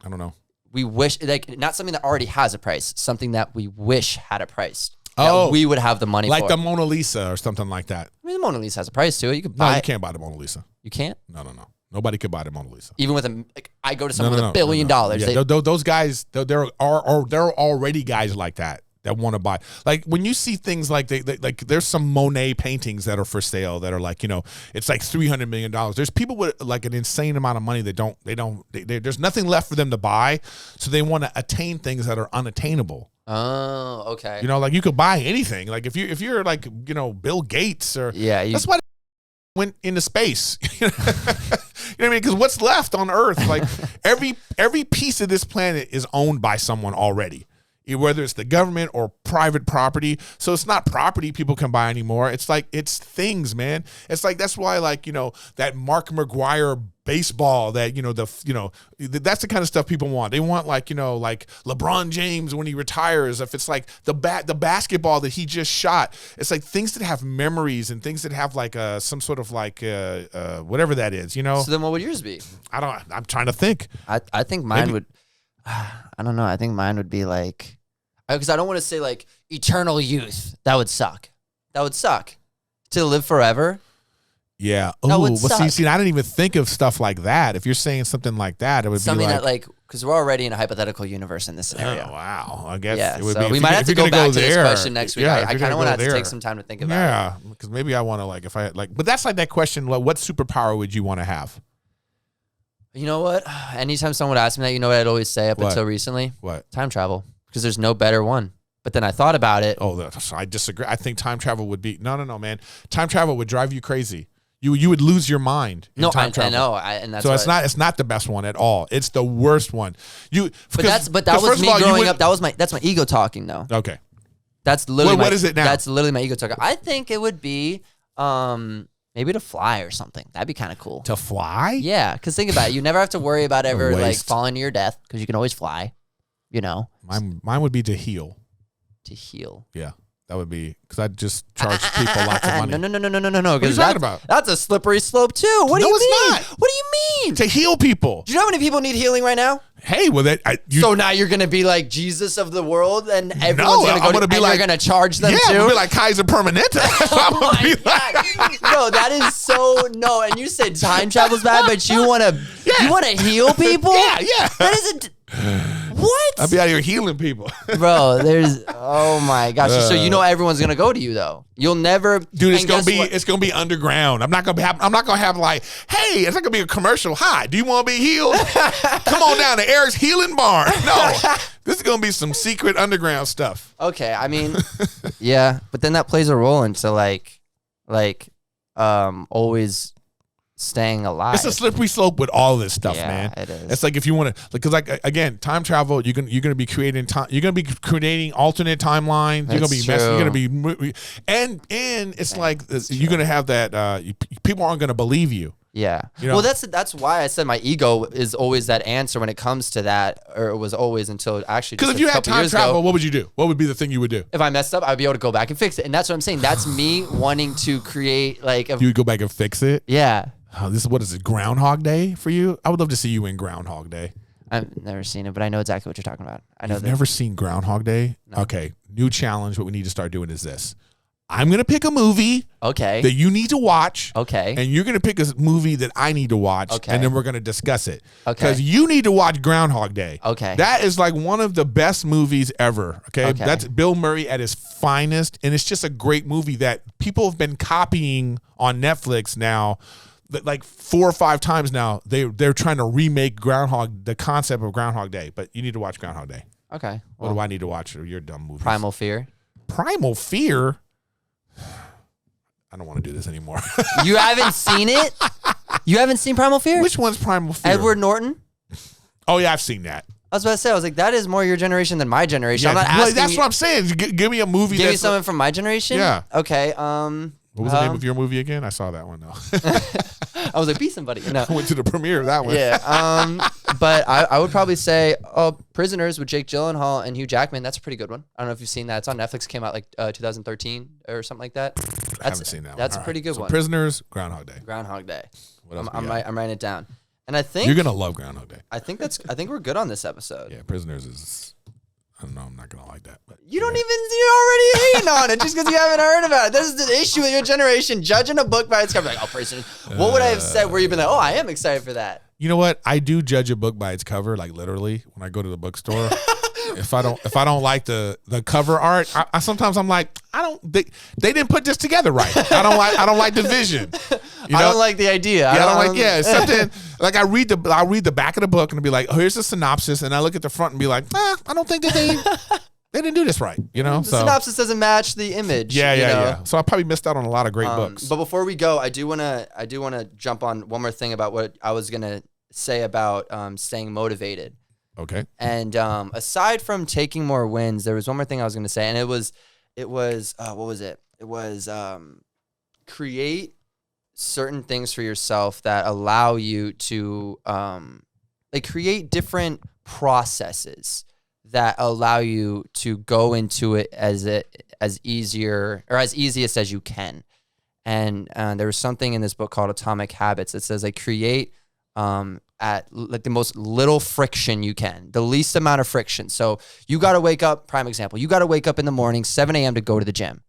I don't know. We wish, like, not something that already has a price, something that we wish had a price. Oh, we would have the money like for. the Mona Lisa or something like that. I mean, the Mona Lisa has a price to it. You could buy. No, you can't buy the Mona Lisa. You can't? No. Nobody could buy the Mona Lisa. Even with I go to someone with $1 billion. Yeah, those guys, there are already guys like that want to buy. Like when you see things like like there's some Monet paintings that are for sale that are like, it's like $300 million. There's people with like an insane amount of money that there's nothing left for them to buy, so they want to attain things that are unattainable. Oh, okay. Like you could buy anything. Like if you're like, Bill Gates or that's why went into space. You know what I mean? Because what's left on Earth, like every piece of this planet is owned by someone already. Whether it's the government or private property. So it's not property people can buy anymore. It's like, it's things, man. It's like, that's why like, that Mark McGuire baseball that, that's the kind of stuff people want. They want like, like LeBron James when he retires, if it's like the basketball that he just shot, it's like things that have memories and things that have like some sort of like whatever that is, So then what would yours be? I'm trying to think. I think mine would, I don't know. I think mine would be like, because I don't want to say like eternal youth. That would suck. To live forever. Yeah. Oh, see, I didn't even think of stuff like that. If you're saying something like that, it would something be that like, because we're already in a hypothetical universe in this scenario. Oh, wow. I guess yeah. it would So be. we might have to go back to this question next week. I kind of want to have to take some time to think about it. Yeah, because maybe I want to like, if I like, but that's like that question. Like, what superpower would you want to have? You know what? Anytime someone would ask me that, you know what I'd always say up until recently? What? Time travel. Because there's no better one. But then I thought about it. Oh, I disagree. I think time travel would be no, man. Time travel would drive you crazy. You would lose your mind. No, time I know. And that's so it's not the best one at all. It's the worst one. But that was me growing up. That's my ego talking though. Okay. That's literally what is it now? That's literally my ego talking. I think it would be maybe to fly or something. That'd be kind of cool. To fly? Yeah, because think about it. You never have to worry about ever like falling to your death because you can always fly. Mine would be to heal. To heal. Yeah. That would be because I just charge people lots of money. No. What are you Because talking about? that's a slippery slope too. What do you mean? Not. What do you mean? To heal people. Do you know how many people need healing right now? Hey, well, So now you're gonna be like Jesus of the world, and everyone's I'm gonna be like, you're gonna charge them yeah, too. I'm gonna be like Kaiser Permanente. Oh my God. No, that is so no. And you said time travel's bad, but you wanna heal people? Yeah. That is what? I'll be out here healing people. Bro, oh my gosh. So you know everyone's gonna go to you though. You'll never, dude. It's gonna be underground. I'm not gonna have like, hey, it's not gonna be a commercial. Hi, do you want to be healed? Come on down to Eric's Healing Barn. No, this is gonna be some secret underground stuff. Okay, I mean, yeah, but then that plays a role into like always staying alive. It's a slippery slope with all this stuff, man. It is. It's like if you want to, because like again, time travel, you're gonna be creating time. You're gonna be creating alternate timelines. You're gonna be messing. You're gonna be, and it's like you're gonna have that. People aren't gonna believe you. Yeah. You know? Well, that's why I said my ego is always that answer when it comes to that, or it was always until actually. Because if you had time travel, what would you do? What would be the thing you would do? If I messed up, I'd be able to go back and fix it, and that's what I'm saying. That's me wanting to create like. You would go back and fix it. Yeah. Oh, what is it? Groundhog Day for you? I would love to see you in Groundhog Day. I've never seen it, but I know exactly what you're talking about. I know. You've never seen Groundhog Day? No. Okay. New challenge. What we need to start doing is this. I'm going to pick a movie that you need to watch. Okay. And you're going to pick a movie that I need to watch. Okay. And then we're going to discuss it. Okay. Because you need to watch Groundhog Day. Okay. That is like one of the best movies ever. Okay. That's Bill Murray at his finest. And it's just a great movie that people have been copying on Netflix now. Like 4 or 5 times now, they're trying to remake the concept of Groundhog Day. But you need to watch Groundhog Day. Okay. What do I need to watch? Your dumb movies. Primal Fear. Primal Fear? I don't want to do this anymore. You haven't seen it? You haven't seen Primal Fear? Which one's Primal Fear? Edward Norton? Oh, yeah, I've seen that. I was about to say, I was like, that is more your generation than my generation. Yeah, I'm not asking that's what I'm saying. Give me a movie. Give me something from my generation? Yeah. Okay. What was the name of your movie again? I saw that one, though. I was like, be somebody. No. I went to the premiere of that one. Yeah. But I would probably say Prisoners with Jake Gyllenhaal and Hugh Jackman. That's a pretty good one. I don't know if you've seen that. It's on Netflix. Came out like 2013 or something like that. I haven't seen that one. That's a pretty good one. Prisoners, Groundhog Day. Groundhog Day. What else I'm writing it down. And I think you're gonna love Groundhog Day. I think we're good on this episode. Yeah, Prisoners is. I don't know. I'm not gonna like that. But you're already hating on it just because you haven't heard about it. This is the issue with your generation judging a book by its cover. Like, oh, Prisoners. What would I have said where you've been like, oh, I am excited for that. You know what? I do judge a book by its cover, like literally when I go to the bookstore. If I don't like the cover art, I sometimes I'm like, they didn't put this together right. I don't like the vision. You know? I don't like the idea. It's something like I read the back of the book and be like, oh, here's the synopsis, and I look at the front and be like, I don't think that they didn't do this right. You know, the synopsis doesn't match the image. Yeah. So I probably missed out on a lot of great books. But before we go, I do wanna jump on one more thing about what I was gonna say about staying motivated. Okay. And aside from taking more wins, there was one more thing I was going to say, and it was what was it? It was create certain things for yourself that allow you to create different processes that allow you to go into it as easiest as you can. And there was something in this book called Atomic Habits that says create at like the most little friction you can, the least amount of friction. So you got to wake up, prime example, you got to wake up in the morning, 7 a.m. to go to the gym.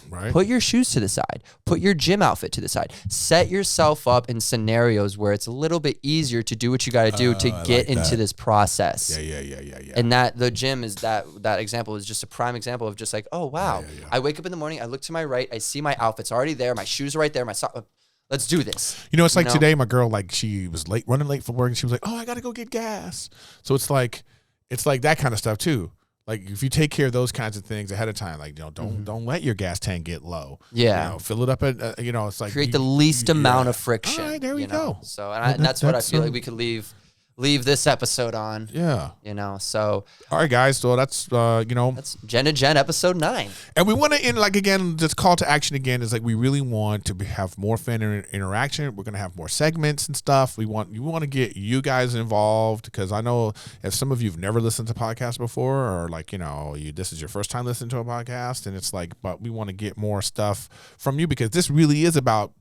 Right. Put your shoes to the side. Put your gym outfit to the side. Set yourself up in scenarios where it's a little bit easier to do what you got to do to get into this process. Yeah. And that the gym is that example is just a prime example of just like, oh, wow. Yeah. I wake up in the morning, I look to my right, I see my outfit's already there, my shoes are right there, my sock. Let's do this. You know, it's like today, my girl, like she was running late for work, and she was like, oh, I got to go get gas. So it's like that kind of stuff too. Like if you take care of those kinds of things ahead of time, like, don't let your gas tank get low. Yeah. Fill it up at, it's like. Create the least amount of friction. All right, there we go. So, and that's what I feel like we could leave leave this episode on. Yeah. You know, so. All right, guys. So that's, That's Gen2Gen episode 9. And we want to end, like, again, this call to action again is like we really want to have more fan interaction. We're going to have more segments and stuff. We want to get you guys involved, because I know if some of you have never listened to podcasts before, or like, this is your first time listening to a podcast, and it's like, but we want to get more stuff from you, because this really is about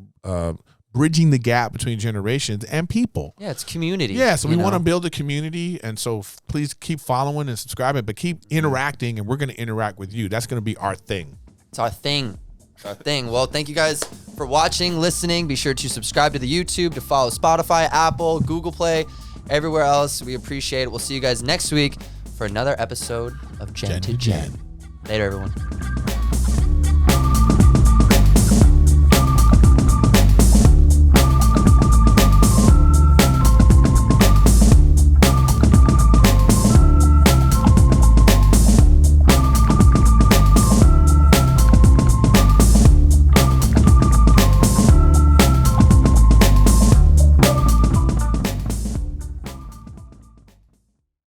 bridging the gap between generations and people. Yeah, it's community. Yeah, so we want to build a community, and so please keep following and subscribing, but keep interacting, and we're going to interact with you. That's going to be our thing. It's our thing. It's our thing. Well, thank you guys for watching, listening. Be sure to subscribe to the YouTube, to follow Spotify, Apple, Google Play, everywhere else. We appreciate it. We'll see you guys next week for another episode of Gen2Gen. Later, everyone.